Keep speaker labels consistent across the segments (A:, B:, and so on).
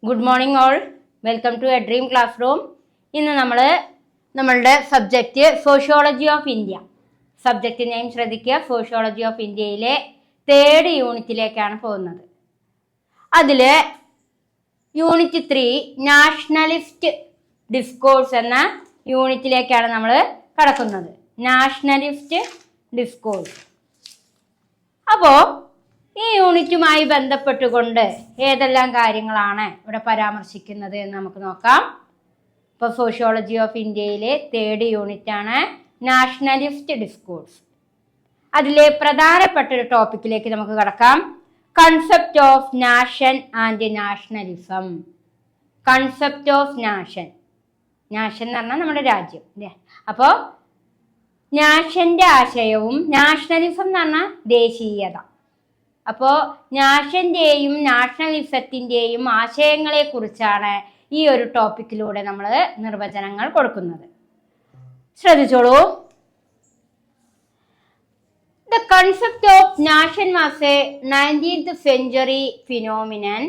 A: Good morning all, welcome to a dream class room. ഇന്ന് നമ്മളുടെ subject sociology of India. Subject name ശ്രദ്ധിക്കുക. Sociology of ഇന്ത്യയിലെ 3rd യൂണിറ്റിലേക്കാണ് പോകുന്നത്. അതിൽ യൂണിറ്റ് 3 നാഷണലിസ്റ്റ് ഡിസ്കോഴ്സ് എന്ന യൂണിറ്റിലേക്കാണ് നമ്മൾ കടക്കുന്നത്. Nationalist discourse. അപ്പോൾ ഈ യൂണിറ്റുമായി ബന്ധപ്പെട്ടുകൊണ്ട് ഏതെല്ലാം കാര്യങ്ങളാണ് ഇവിടെ പരാമർശിക്കുന്നത് എന്ന് നമുക്ക് നോക്കാം. ഇപ്പോൾ സോഷ്യോളജി ഓഫ് ഇന്ത്യയിലെ 3rd യൂണിറ്റാണ് നാഷണലിസ്റ്റ് ഡിസ്കോഴ്സ്. അതിലെ പ്രധാനപ്പെട്ട ഒരു ടോപ്പിക്കിലേക്ക് നമുക്ക് കടക്കാം. Concept of nation and nationalism. Concept of nation. Nation എന്ന് പറഞ്ഞാൽ നമ്മുടെ രാജ്യം അല്ലേ. അപ്പോൾ നാഷന്റെ ആശയവും നാഷണലിസം എന്ന് പറഞ്ഞാൽ ദേശീയത. അപ്പോൾ നാഷന്റെയും നാഷണലിസത്തിൻ്റെയും ആശയങ്ങളെ കുറിച്ചാണ് ഈ ഒരു ടോപ്പിക്കിലൂടെ നമ്മൾ നിർവചനങ്ങൾ കൊടുക്കുന്നത്. ശ്രദ്ധിച്ചോളൂ. The concept of nation was a 19th century phenomenon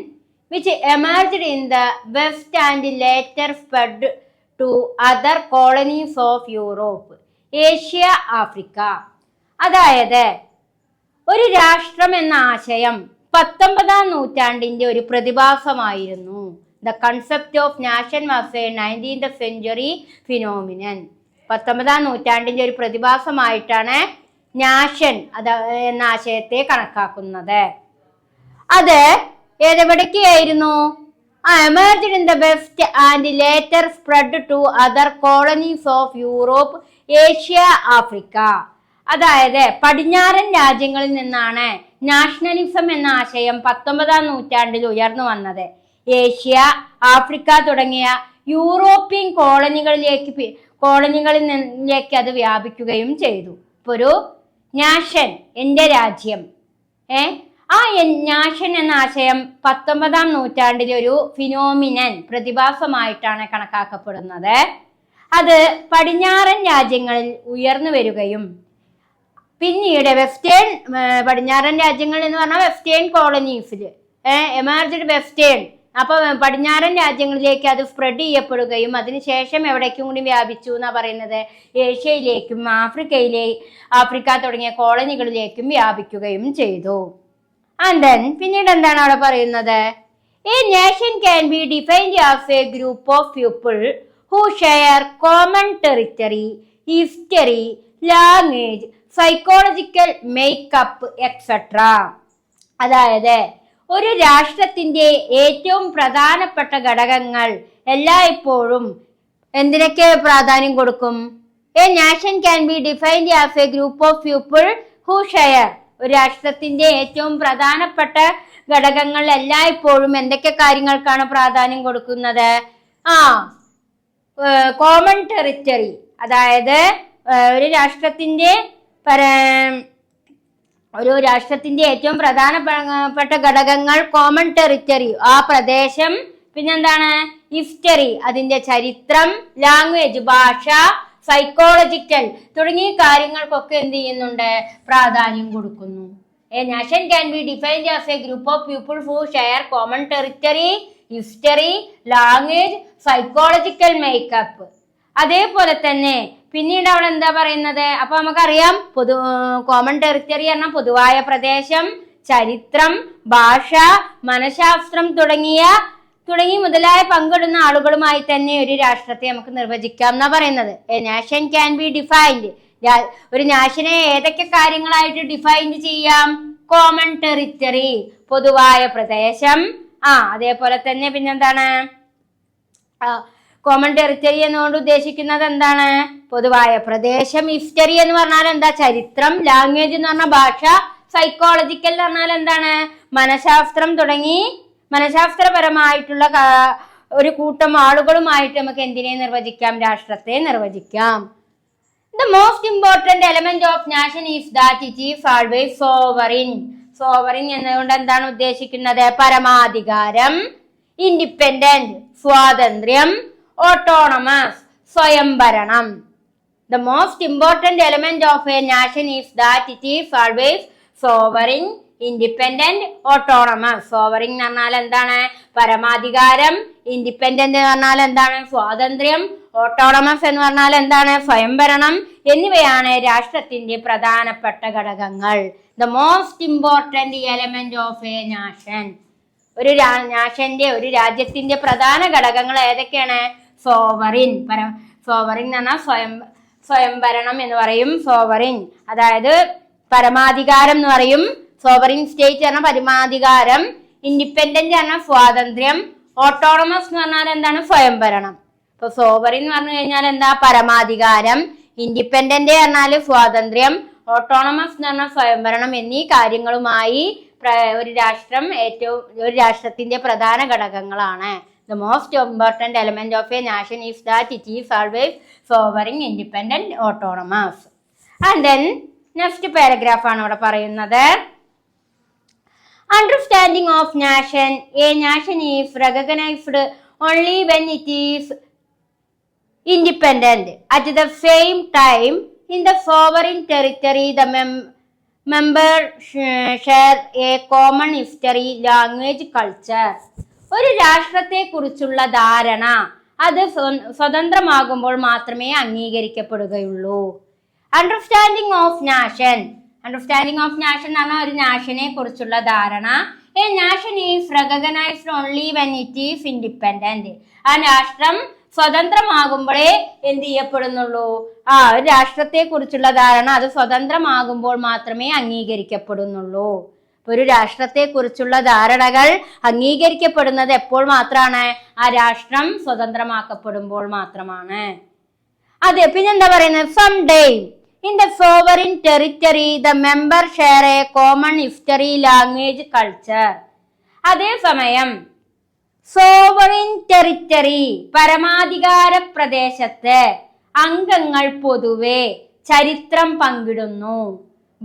A: which emerged in the West and later spread to other colonies of Europe, Asia, Africa. അതായത് ഒരു രാഷ്ട്രം എന്ന ആശയം 19ാം നൂറ്റാണ്ടിന്റെ ഒരു പ്രതിഭാസമായിരുന്നു. The concept of nation was a 19th century phenomenon. 19ാം നൂറ്റാണ്ടിന്റെ ഒരു പ്രതിഭാസമായിട്ടാണ് നാഷൻ എന്ന ആശയത്തെ കണക്കാക്കുന്നത്. അത് ഏതെവിടേക്കായിരുന്നു? Emerged in the west and later spread to other colonies of Europe, Asia, Africa. അതായത് പടിഞ്ഞാറൻ രാജ്യങ്ങളിൽ നിന്നാണ് നാഷണലിസം എന്ന ആശയം 19ാം നൂറ്റാണ്ടിൽ ഉയർന്നു വന്നത്. ഏഷ്യ, ആഫ്രിക്ക തുടങ്ങിയ യൂറോപ്യൻ കോളനികളിലേക്ക് അത് വ്യാപിക്കുകയും ചെയ്തു. ഇപ്പോൾ ഒരു നാഷൻ, എൻ്റെ രാജ്യം, ആ നാഷൻ എന്ന ആശയം 19ാം നൂറ്റാണ്ടിലെ ഒരു ഫിനോമിനൻ, പ്രതിഭാസമായിട്ടാണ് കണക്കാക്കപ്പെടുന്നത്. അത് പടിഞ്ഞാറൻ രാജ്യങ്ങളിൽ ഉയർന്നു വരികയും പിന്നീട് പടിഞ്ഞാറൻ രാജ്യങ്ങൾ എന്ന് പറഞ്ഞാൽ വെസ്റ്റേൺ കോളനീസിൽ എമർജ്ഡ് വെസ്റ്റേൺ, അപ്പൊ പടിഞ്ഞാറൻ രാജ്യങ്ങളിലേക്ക് അത് സ്പ്രെഡ് ചെയ്യപ്പെടുകയും അതിനുശേഷം എവിടേക്കും കൂടി വ്യാപിച്ചു എന്നാ പറയുന്നത്, ഏഷ്യയിലേക്കും ആഫ്രിക്ക തുടങ്ങിയ കോളനികളിലേക്കും വ്യാപിക്കുകയും ചെയ്തു. ആൻഡ് ദെൻ പിന്നീട് എന്താണ് അവിടെ പറയുന്നത്? A nation can be defined as A group of people who share common territory, history, language, psychological makeup etcetera. അതായത് ഒരു രാഷ്ട്രത്തിന്റെ ഏറ്റവും പ്രധാനപ്പെട്ട ഘടകങ്ങൾ എല്ലായ്പ്പോഴും എന്തിനൊക്കെ പ്രാധാന്യം കൊടുക്കും? A nation can be defined as A group of people who share. ഒരു രാഷ്ട്രത്തിന്റെ ഏറ്റവും പ്രധാനപ്പെട്ട ഘടകങ്ങൾ എല്ലായ്പ്പോഴും എന്തൊക്കെ കാര്യങ്ങൾക്കാണ് പ്രാധാന്യം കൊടുക്കുന്നത്? Common territory. അതായത് ഒരു രാഷ്ട്രത്തിന്റെ ഏറ്റവും പ്രധാനപ്പെട്ട ഘടകങ്ങൾ കോമൺ ടെറിറ്ററി, ആ പ്രദേശം. പിന്നെന്താണ്? ഹിസ്റ്ററി, അതിന്റെ ചരിത്രം, ലാംഗ്വേജ്, ഭാഷ, സൈക്കോളജിക്കൽ തുടങ്ങിയ കാര്യങ്ങൾക്കൊക്കെ എന്ത് ചെയ്യുന്നുണ്ട്? പ്രാധാന്യം കൊടുക്കുന്നു. A nation can be defined as A group of people who share common territory, history, language, psychological makeup. അതേപോലെ തന്നെ പിന്നീട് അവിടെ എന്താ പറയുന്നത്? അപ്പൊ നമുക്കറിയാം, കോമൺ ടെറിറ്ററി പറഞ്ഞാൽ പൊതുവായ പ്രദേശം, ചരിത്രം, ഭാഷ, മനഃശാസ്ത്രം തുടങ്ങി മുതലായ പങ്കിടുന്ന ആളുകളുമായി തന്നെ ഒരു രാഷ്ട്രത്തെ നമുക്ക് നിർവചിക്കാം എന്നാ പറയുന്നത്. A nation can be defined. ഒരു നാഷനെ ഏതൊക്കെ കാര്യങ്ങളായിട്ട് ഡിഫൈൻ ചെയ്യാം? കോമൺ ടെറിറ്ററി, പൊതുവായ പ്രദേശം. അതേപോലെ തന്നെ പിന്നെന്താണ്? കോമൺ ടെറിറ്ററി എന്നുകൊണ്ട് ഉദ്ദേശിക്കുന്നത് എന്താണ്? പൊതുവായ പ്രദേശം. ഹിസ്റ്ററി എന്ന് പറഞ്ഞാൽ എന്താ? ചരിത്രം. ലാംഗ്വേജ് എന്ന് പറഞ്ഞാൽ ഭാഷ. സൈക്കോളജിക്കൽ എന്ന് പറഞ്ഞാൽ എന്താണ്? മനഃശാസ്ത്രം തുടങ്ങി മനഃശാസ്ത്രപരമായിട്ടുള്ള ഒരു കൂട്ടം ആളുകളുമായിട്ട് നമുക്ക് എന്തിനെ നിർവചിക്കാം? രാഷ്ട്രത്തെ നിർവചിക്കാം. The most important element of nation is that it is always sovereign. Sovereign എന്നതുകൊണ്ട് എന്താണ് ഉദ്ദേശിക്കുന്നത്? പരമാധികാരം, ഇൻഡിപെൻഡന്റ്, സ്വാതന്ത്ര്യം, autonomous, സ്വയംഭരണം. The most important element of a nation is that it is always sovereign, independent, autonomous. Sovereign എന്ന് പറഞ്ഞാൽ എന്താണ്? പരമാധികാരം. Independent എന്ന് പറഞ്ഞാൽ എന്താണ്? സ്വാതന്ത്ര്യം. ഓട്ടോണമസ് എന്ന് പറഞ്ഞാൽ എന്താണ്? സ്വയംഭരണം. എന്നിവയാണ് രാഷ്ട്രത്തിന്റെ പ്രധാനപ്പെട്ട ഘടകങ്ങൾ. The most important element of A nation. ഒരു ഒരു രാജ്യത്തിന്റെ പ്രധാന ഘടകങ്ങൾ ഏതൊക്കെയാണ്? സോവറിൻ. സോവറിൻ എന്ന് പറഞ്ഞാൽ സ്വയംഭരണം എന്ന് പറയും. സോവറിൻ അതായത് പരമാധികാരം എന്ന് പറയും. സോവറിൻ സ്റ്റേറ്റ് പറഞ്ഞാൽ പരമാധികാരം. ഇൻഡിപെൻഡന്റ് പറഞ്ഞാൽ സ്വാതന്ത്ര്യം. ഓട്ടോണമസ് എന്ന് പറഞ്ഞാൽ എന്താണ്? സ്വയംഭരണം. ഇപ്പൊ സോവറിൻ എന്ന് പറഞ്ഞു കഴിഞ്ഞാൽ എന്താ? പരമാധികാരം. ഇൻഡിപെൻഡന്റ് പറഞ്ഞാൽ സ്വാതന്ത്ര്യം. ഓട്ടോണമസ് എന്ന് പറഞ്ഞാൽ സ്വയംഭരണം എന്നീ കാര്യങ്ങളുമായി ഒരു രാഷ്ട്രത്തിന്റെ പ്രധാന ഘടകങ്ങളാണ്. The most important element of a nation is that it is always sovereign, independent, autonomous. And then next paragraph ആണ് ഇവിടെ പറയുന്നത്. Understanding of nation. A nation is recognized only when it is independent. At the same time, in the sovereign territory, the members share a common history, language, culture. ഒരു രാഷ്ട്രത്തെ കുറിച്ചുള്ള ധാരണ അത് സ്വതന്ത്രമാകുമ്പോൾ മാത്രമേ അംഗീകരിക്കപ്പെടുകയുള്ളൂ. Understanding of nation. Understanding of nation എന്ന് പറഞ്ഞാൽ ഒരു നാഷനെ കുറിച്ചുള്ള ധാരണ. A nation is recognised only when it is independent. ആ രാഷ്ട്രം സ്വതന്ത്രമാകുമ്പോഴേ എന്ത് ചെയ്യപ്പെടുന്നുള്ളൂ? ഒരു രാഷ്ട്രത്തെ കുറിച്ചുള്ള ധാരണ അത് സ്വതന്ത്രമാകുമ്പോൾ മാത്രമേ അംഗീകരിക്കപ്പെടുന്നുള്ളൂ. ഒരു രാഷ്ട്രത്തെ കുറിച്ചുള്ള ധാരണകൾ അംഗീകരിക്കപ്പെടുന്നത് എപ്പോൾ മാത്രമാണ്? ആ രാഷ്ട്രം സ്വതന്ത്രമാക്കപ്പെടുമ്പോൾ മാത്രമാണ്. അതെ, പിന്നെന്താ പറയുന്നത്? Some day in the sovereign territory the member share a common history, language, culture. അതേസമയം സോവറിൻ ടെറിറ്ററി പരമാധികാര പ്രദേശത്ത് അംഗങ്ങൾ പൊതുവെ ചരിത്രം പങ്കിടുന്നു,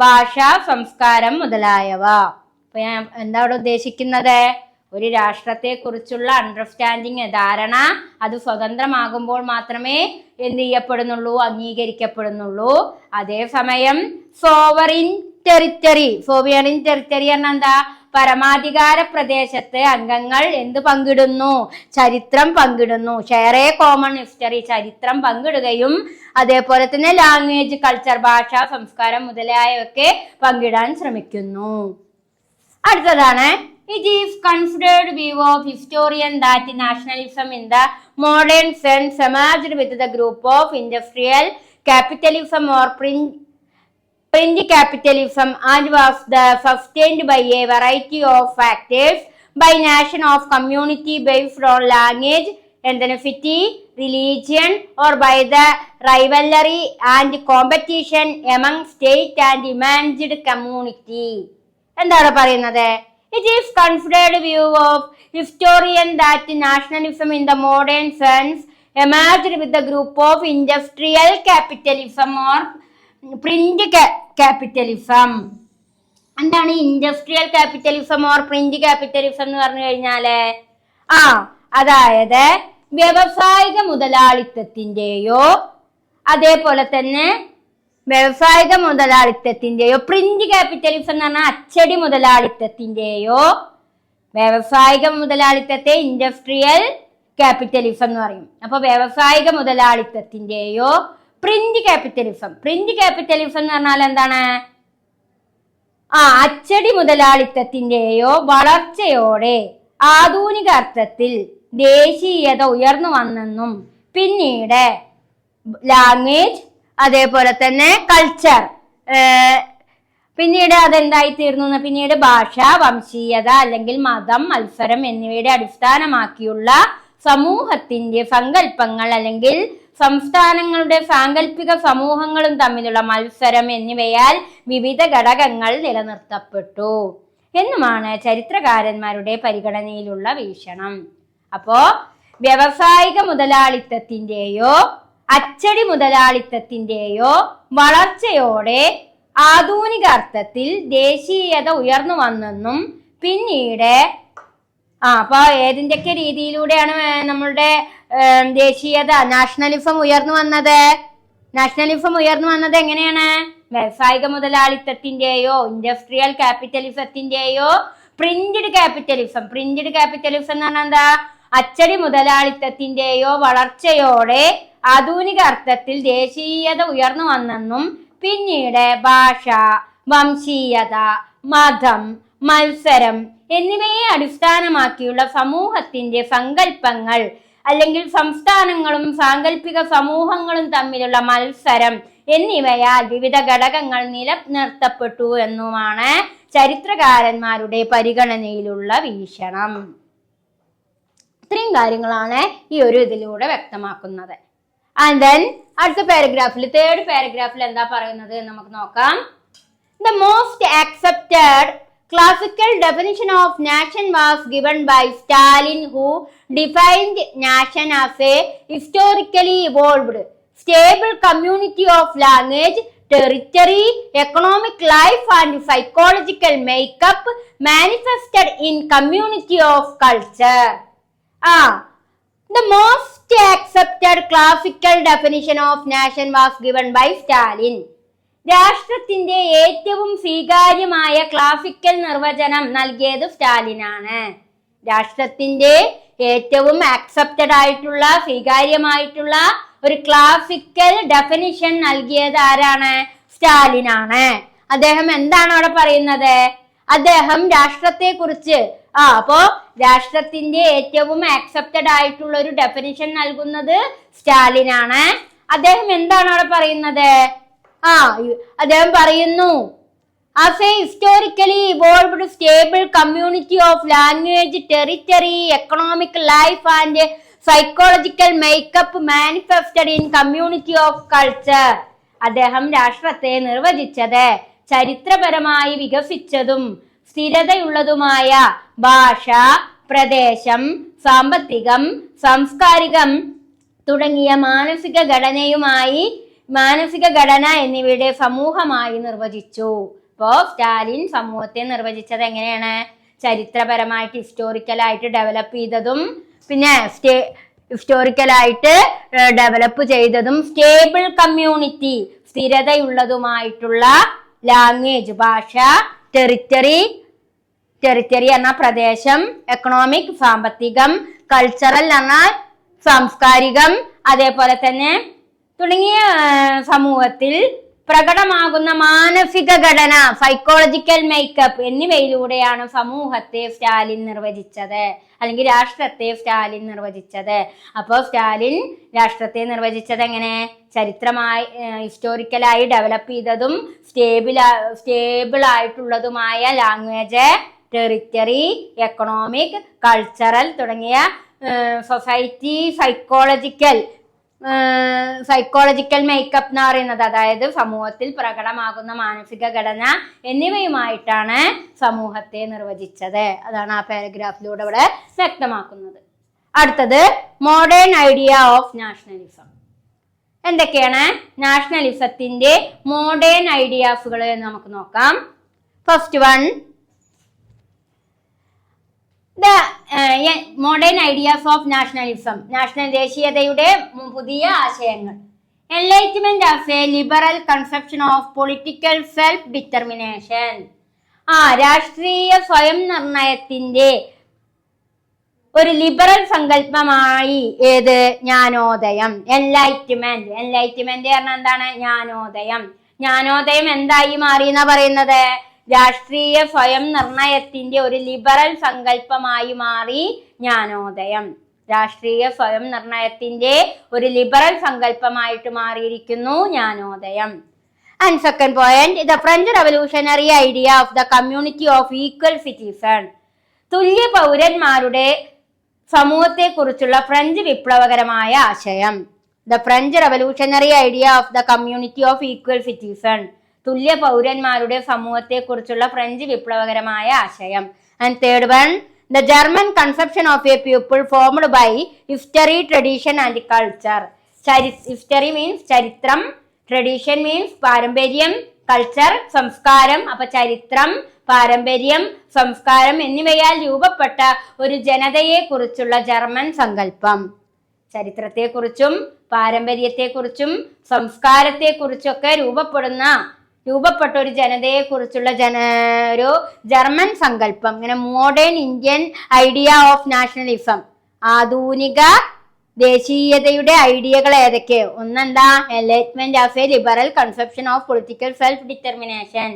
A: ഭാഷ, സംസ്കാരം മുതലായവ. അപ്പൊ ഞാൻ എന്താ ഇവിടെ ഉദ്ദേശിക്കുന്നത്? ഒരു രാഷ്ട്രത്തെ കുറിച്ചുള്ള അണ്ടർസ്റ്റാൻഡിങ്, ധാരണ അത് സ്വതന്ത്രമാകുമ്പോൾ മാത്രമേ എന്ത് ചെയ്യപ്പെടുന്നുള്ളൂ? അംഗീകരിക്കപ്പെടുന്നുള്ളൂ. അതേസമയം സോവറിൻ ടെറിറ്ററി പറഞ്ഞാൽ എന്താ? പരമാധികാര പ്രദേശത്ത് അംഗങ്ങൾ എന്ത് പങ്കിടുന്നു? ചരിത്രം പങ്കിടുന്നു. ഷെയർ എ കോമൺ ഹിസ്റ്ററി, ചരിത്രം പങ്കിടുകയും അതേപോലെ തന്നെ ലാംഗ്വേജ്, കൾച്ചർ, ഭാഷ, സംസ്കാരം മുതലായവയൊക്കെ പങ്കിടാൻ ശ്രമിക്കുന്നു. അടുത്തതാണ് It is considered view of historian that nationalism in the modern sense emerged with the group of industrial capitalism or print capitalism and was sustained by a variety of factors, by nation of community based on language, ethnicity, religion, or by the rivalry and competition among state and emerged community. എന്താണ് പറയുന്നത്? It is considered view of historian that nationalism in the modern sense emerged with the group of industrial capitalism or print capitalism. എന്താണ് industrial capitalism or print capitalism എന്ന് പറഞ്ഞു കഴിഞ്ഞാല്? അതായത് വ്യവസായിക മുതലാളിത്തത്തിന്റെയോ അതേപോലെ തന്നെ വ്യവസായിക മുതലാളിത്തത്തിന്റെയോ, പ്രിന്റ് ക്യാപിറ്റലിസം എന്ന് പറഞ്ഞാൽ അച്ചടി മുതലാളിത്തത്തിന്റെയോ, വ്യവസായിക മുതലാളിത്തത്തെ ഇൻഡസ്ട്രിയൽ ക്യാപിറ്റലിസം എന്ന് പറയും. അപ്പൊ വ്യവസായിക മുതലാളിത്തത്തിന്റെയോ പ്രിന്റ് ക്യാപിറ്റലിസം എന്ന് പറഞ്ഞാൽ എന്താണ്? അച്ചടി മുതലാളിത്തത്തിന്റെയോ വളർച്ചയോടെ ആധുനിക അർത്ഥത്തിൽ ദേശീയത ഉയർന്നു വന്നെന്നും പിന്നീട് ലാംഗ്വേജ് അതേപോലെ തന്നെ കൾച്ചർ പിന്നീട് അതെന്തായി തീർന്നു? പിന്നീട് ഭാഷ, വംശീയത അല്ലെങ്കിൽ മതം, മത്സരം എന്നിവയുടെ അടിസ്ഥാനമാക്കിയുള്ള സമൂഹത്തിന്റെ സങ്കല്പങ്ങൾ അല്ലെങ്കിൽ സംസ്ഥാനങ്ങളുടെ സാങ്കല്പിക സമൂഹങ്ങളും തമ്മിലുള്ള മത്സരം എന്നിവയാൽ വിവിധ ഘടകങ്ങൾ നിലനിർത്തപ്പെട്ടു എന്നുമാണ് ചരിത്രകാരന്മാരുടെ പരിഗണനയിലുള്ള വീക്ഷണം. അപ്പോ വ്യവസായിക മുതലാളിത്തത്തിന്റെയോ അച്ചടി മുതലാളിത്തത്തിന്റെയോ വളർച്ചയോടെ ആധുനിക അർത്ഥത്തിൽ ദേശീയത ഉയർന്നു വന്നെന്നും പിന്നീട് അപ്പൊ ഏതിന്റെയൊക്കെ രീതിയിലൂടെയാണ് നമ്മളുടെ ദേശീയത നാഷണലിസം ഉയർന്നു വന്നത്? നാഷണലിസം ഉയർന്നു വന്നത് എങ്ങനെയാണ്? വ്യാവസായിക മുതലാളിത്തത്തിന്റെയോ ഇൻഡസ്ട്രിയൽ ക്യാപിറ്റലിസത്തിന്റെയോ പ്രിന്റഡ് ക്യാപിറ്റലിസം എന്ന് പറഞ്ഞാൽ എന്താ, അച്ചടി മുതലാളിത്തത്തിന്റെയോ വളർച്ചയോടെ ആധുനിക അർത്ഥത്തിൽ ദേശീയത ഉയർന്നു വന്നെന്നും പിന്നീട് ഭാഷ, വംശീയത, മതം, മത്സരം എന്നിവയെ അടിസ്ഥാനമാക്കിയുള്ള സമൂഹത്തിന്റെ സങ്കല്പങ്ങൾ അല്ലെങ്കിൽ സംസ്ഥാനങ്ങളും സാങ്കല്പിക സമൂഹങ്ങളും തമ്മിലുള്ള മത്സരം എന്നിവയാൽ വിവിധ ഘടകങ്ങൾ നിലനിർത്തപ്പെട്ടു എന്നുമാണ് ചരിത്രകാരന്മാരുടെ പരിഗണനയിലുള്ള വീക്ഷണം. ഇത്രയും കാര്യങ്ങളാണ് ഈ ഒരു ഇതിലൂടെ വ്യക്തമാക്കുന്നത്. ആൻഡ് ദെൻ അടുത്ത പാരഗ്രാഫിൽ, തേർഡ് പാരഗ്രാഫിൽ എന്താ പറയുന്നത് നമുക്ക് നോക്കാം. The most accepted classical definition of nation was given by Stalin, who defined nation as a historically evolved, stable community of language, territory, economic life and psychological makeup manifested in community of culture. The most accepted classical definition of nation was given by Stalin. രാഷ്ട്രത്തിന്റെ ഏറ്റവും സ്വീകാര്യമായ classical നിർവചനം നൽകിയത് സ്റ്റാലിനാണ്. രാഷ്ട്രത്തിന്റെ ഏറ്റവും accepted ആയിട്ടുള്ള, സ്വീകാര്യമായിട്ടുള്ള ഒരു classical definition നൽകിയത് ആരാണ്? സ്റ്റാലിനാണ്. അദ്ദേഹം എന്താണ് അവിടെ പറയുന്നത്? അദ്ദേഹം രാഷ്ട്രത്തെ കുറിച്ച് അപ്പോ രാഷ്ട്രത്തിന്റെ ഏറ്റവും ആക്സെപ്റ്റഡ് ആയിട്ടുള്ള ഒരു ഡെഫിനിഷൻ നൽകുന്നത് സ്റ്റാലിനാണ്. അദ്ദേഹം എന്താണ് അവിടെ പറയുന്നത്? അദ്ദേഹം പറയുന്നു, as a historically evolved stable community of language, territory, economic life and psychological makeup manifested in community of culture. അദ്ദേഹം രാഷ്ട്രത്തെ നിർവചിച്ചത് ചരിത്രപരമായി വികസിച്ചതും സ്ഥിരതയുള്ളതുമായ ഭാഷ, പ്രദേശം, സാമ്പത്തികം, സാംസ്കാരികം തുടങ്ങിയ മാനസിക ഘടന എന്നിവയുടെ സമൂഹമായി നിർവചിച്ചു. ഇപ്പോ സ്റ്റാലിൻ സമൂഹത്തെ നിർവചിച്ചത് എങ്ങനെയാണ്? ചരിത്രപരമായിട്ട് ഹിസ്റ്റോറിക്കലായിട്ട് ഡെവലപ്പ് ചെയ്തതും പിന്നെ ഹിസ്റ്റോറിക്കലായിട്ട് ഡെവലപ്പ് ചെയ്തതും സ്റ്റേബിൾ കമ്മ്യൂണിറ്റി സ്ഥിരതയുള്ളതുമായിട്ടുള്ള ലാംഗ്വേജ് ഭാഷ, ടെറിറ്ററി എന്ന പ്രദേശം, എക്കണോമിക് സാമ്പത്തികം, കൾച്ചറൽ എന്ന സാംസ്കാരികം, അതേപോലെ തന്നെ തുടങ്ങിയ സമൂഹത്തിൽ പ്രകടമാകുന്ന മാനസിക ഘടന, സൈക്കോളജിക്കൽ മേക്കപ്പ് എന്നിവയിലൂടെയാണ് സമൂഹത്തെ സ്റ്റാലിൻ നിർവചിച്ചത്, അല്ലെങ്കിൽ രാഷ്ട്രത്തെ സ്റ്റാലിൻ നിർവചിച്ചത്. അപ്പോൾ സ്റ്റാലിൻ രാഷ്ട്രത്തെ നിർവചിച്ചത് എങ്ങനെ? ചരിത്രമായി ഹിസ്റ്റോറിക്കലായി ഡെവലപ്പ് ചെയ്തതും സ്റ്റേബിൾ ആയിട്ടുള്ളതുമായ ലാംഗ്വേജ്, ടെറിറ്ററി, എക്കണോമിക്, കൾച്ചറൽ തുടങ്ങിയ സൊസൈറ്റി, സൈക്കോളജിക്കൽ മേക്കപ്പ് എന്ന് പറയുന്നത്, അതായത് സമൂഹത്തിൽ പ്രകടമാകുന്ന മാനസിക ഘടന എന്നിവയുമായിട്ടാണ് സമൂഹത്തെ നിർവചിച്ചത്. അതാണ് ആ പാരഗ്രാഫിലൂടെ ഇവിടെ വ്യക്തമാക്കുന്നത്. അടുത്തത് മോഡേൺ ഐഡിയ ഓഫ് നാഷണലിസം. എന്തൊക്കെയാണ് നാഷണലിസത്തിന്റെ മോഡേൺ ഐഡിയാസുകൾ എന്ന് നമുക്ക് നോക്കാം. First one, modern ideas of nationalism. ദേശീയതയുടെ പുതിയ ആശയങ്ങൾ. Enlightenment as A liberal conception of political self determination. രാഷ്ട്രീയ സ്വയം നിർണയത്തിന്റെ ഒരു ലിബറൽ സങ്കല്പമായി ഏത്? ജ്ഞാനോദയം. എൻലൈറ്റ്മെന്റ് പറഞ്ഞാൽ എന്താണ്? ജ്ഞാനോദയം എന്തായി മാറി എന്നാ പറയുന്നത്? രാഷ്ട്രീയ സ്വയം നിർണയത്തിന്റെ ഒരു ലിബറൽ സങ്കല്പമായി മാറി ജ്ഞാനോദയം. രാഷ്ട്രീയ സ്വയം നിർണയത്തിന്റെ ഒരു ലിബറൽ സങ്കല്പമായിട്ട് മാറിയിരിക്കുന്നു ജ്ഞാനോദയം. And second point, the French revolutionary idea of the community of equal citizen. തുല്യ പൗരന്മാരുടെ സമൂഹത്തെ കുറിച്ചുള്ള ഫ്രഞ്ച് വിപ്ലവകരമായ ആശയം. The French revolutionary idea of the community of equal citizen. തുല്യ പൗരന്മാരുടെ സമൂഹത്തെ കുറിച്ചുള്ള ഫ്രഞ്ച് വിപ്ലവകരമായ ആശയം. And third one, the German conception of a people formed by history, tradition and culture. History means ചരിത്രം, ട്രഡീഷൻ മീൻസ് പാരമ്പര്യം, കൾച്ചർ സംസ്കാരം. അപ്പൊ ചരിത്രം, പാരമ്പര്യം, സംസ്കാരം എന്നിവയാൽ രൂപപ്പെട്ട ഒരു ജനതയെ കുറിച്ചുള്ള ജർമ്മൻ സങ്കല്പം. ചരിത്രത്തെക്കുറിച്ചും പാരമ്പര്യത്തെക്കുറിച്ചും സംസ്കാരത്തെക്കുറിച്ചൊക്കെ രൂപപ്പെടുന്ന രൂപപ്പെട്ട ഒരു ജനതയെ കുറിച്ചുള്ള ഒരു ജർമ്മൻ സങ്കല്പം. ഇങ്ങനെ modern Indian idea of nationalism, ആധുനിക ദേശീയതയുടെ ഐഡിയകൾ ഏതൊക്കെ? ഒന്നെന്താ? Enlightenment of a liberal conception of political self determination,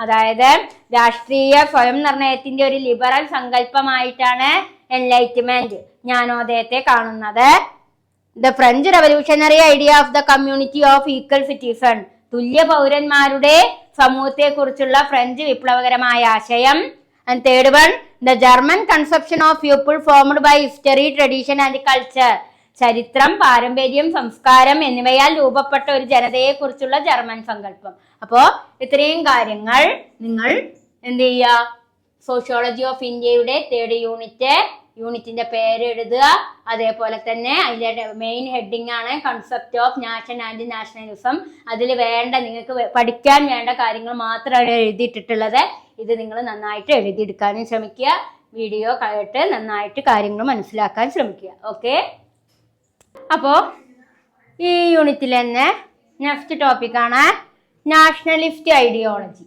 A: അതായത് രാഷ്ട്രീയ സ്വയം നിർണയത്തിന്റെ ഒരു ലിബറൽ സങ്കല്പമായിട്ടാണ് എൻലൈറ്റ്മെന്റ്, ജ്ഞാനോദയത്തെ കാണുന്നത്. The French revolutionary idea of the community of equal citizen, തുല്യ പൗരന്മാരുടെ സമൂഹത്തെ കുറിച്ചുള്ള ഫ്രഞ്ച് വിപ്ലവകരമായ ആശയം. And third one, the German conception of people formed by history, tradition and culture, ചരിത്രം, പാരമ്പര്യം, സംസ്കാരം എന്നിവയാൽ രൂപപ്പെട്ട ഒരു ജനതയെ കുറിച്ചുള്ള ജർമ്മൻ സങ്കല്പം. അപ്പോ ഇത്രയും കാര്യങ്ങൾ നിങ്ങൾ എന്ത് ചെയ്യുക? സോഷ്യോളജി ഓഫ് ഇന്ത്യയുടെ 3rd യൂണിറ്റിന്റെ പേര് എഴുതുക. അതേപോലെ തന്നെ അതിന്റെ മെയിൻ ഹെഡിങ് ആണ് concept of nation and nationalism. അതിൽ വേണ്ട നിങ്ങൾക്ക് പഠിക്കാൻ വേണ്ട കാര്യങ്ങൾ മാത്രമാണ് എഴുതിയിട്ടിട്ടുള്ളത്. ഇത് നിങ്ങൾ നന്നായിട്ട് എഴുതിയെടുക്കാനും ശ്രമിക്കുക. വീഡിയോ കേട്ട് നന്നായിട്ട് കാര്യങ്ങൾ മനസ്സിലാക്കാൻ ശ്രമിക്കുക. ഓക്കെ, അപ്പോൾ ഈ യൂണിറ്റിൽ തന്നെ നെക്സ്റ്റ് ടോപ്പിക്കാണ് നാഷണലിസ്റ്റ് ഐഡിയോളജി.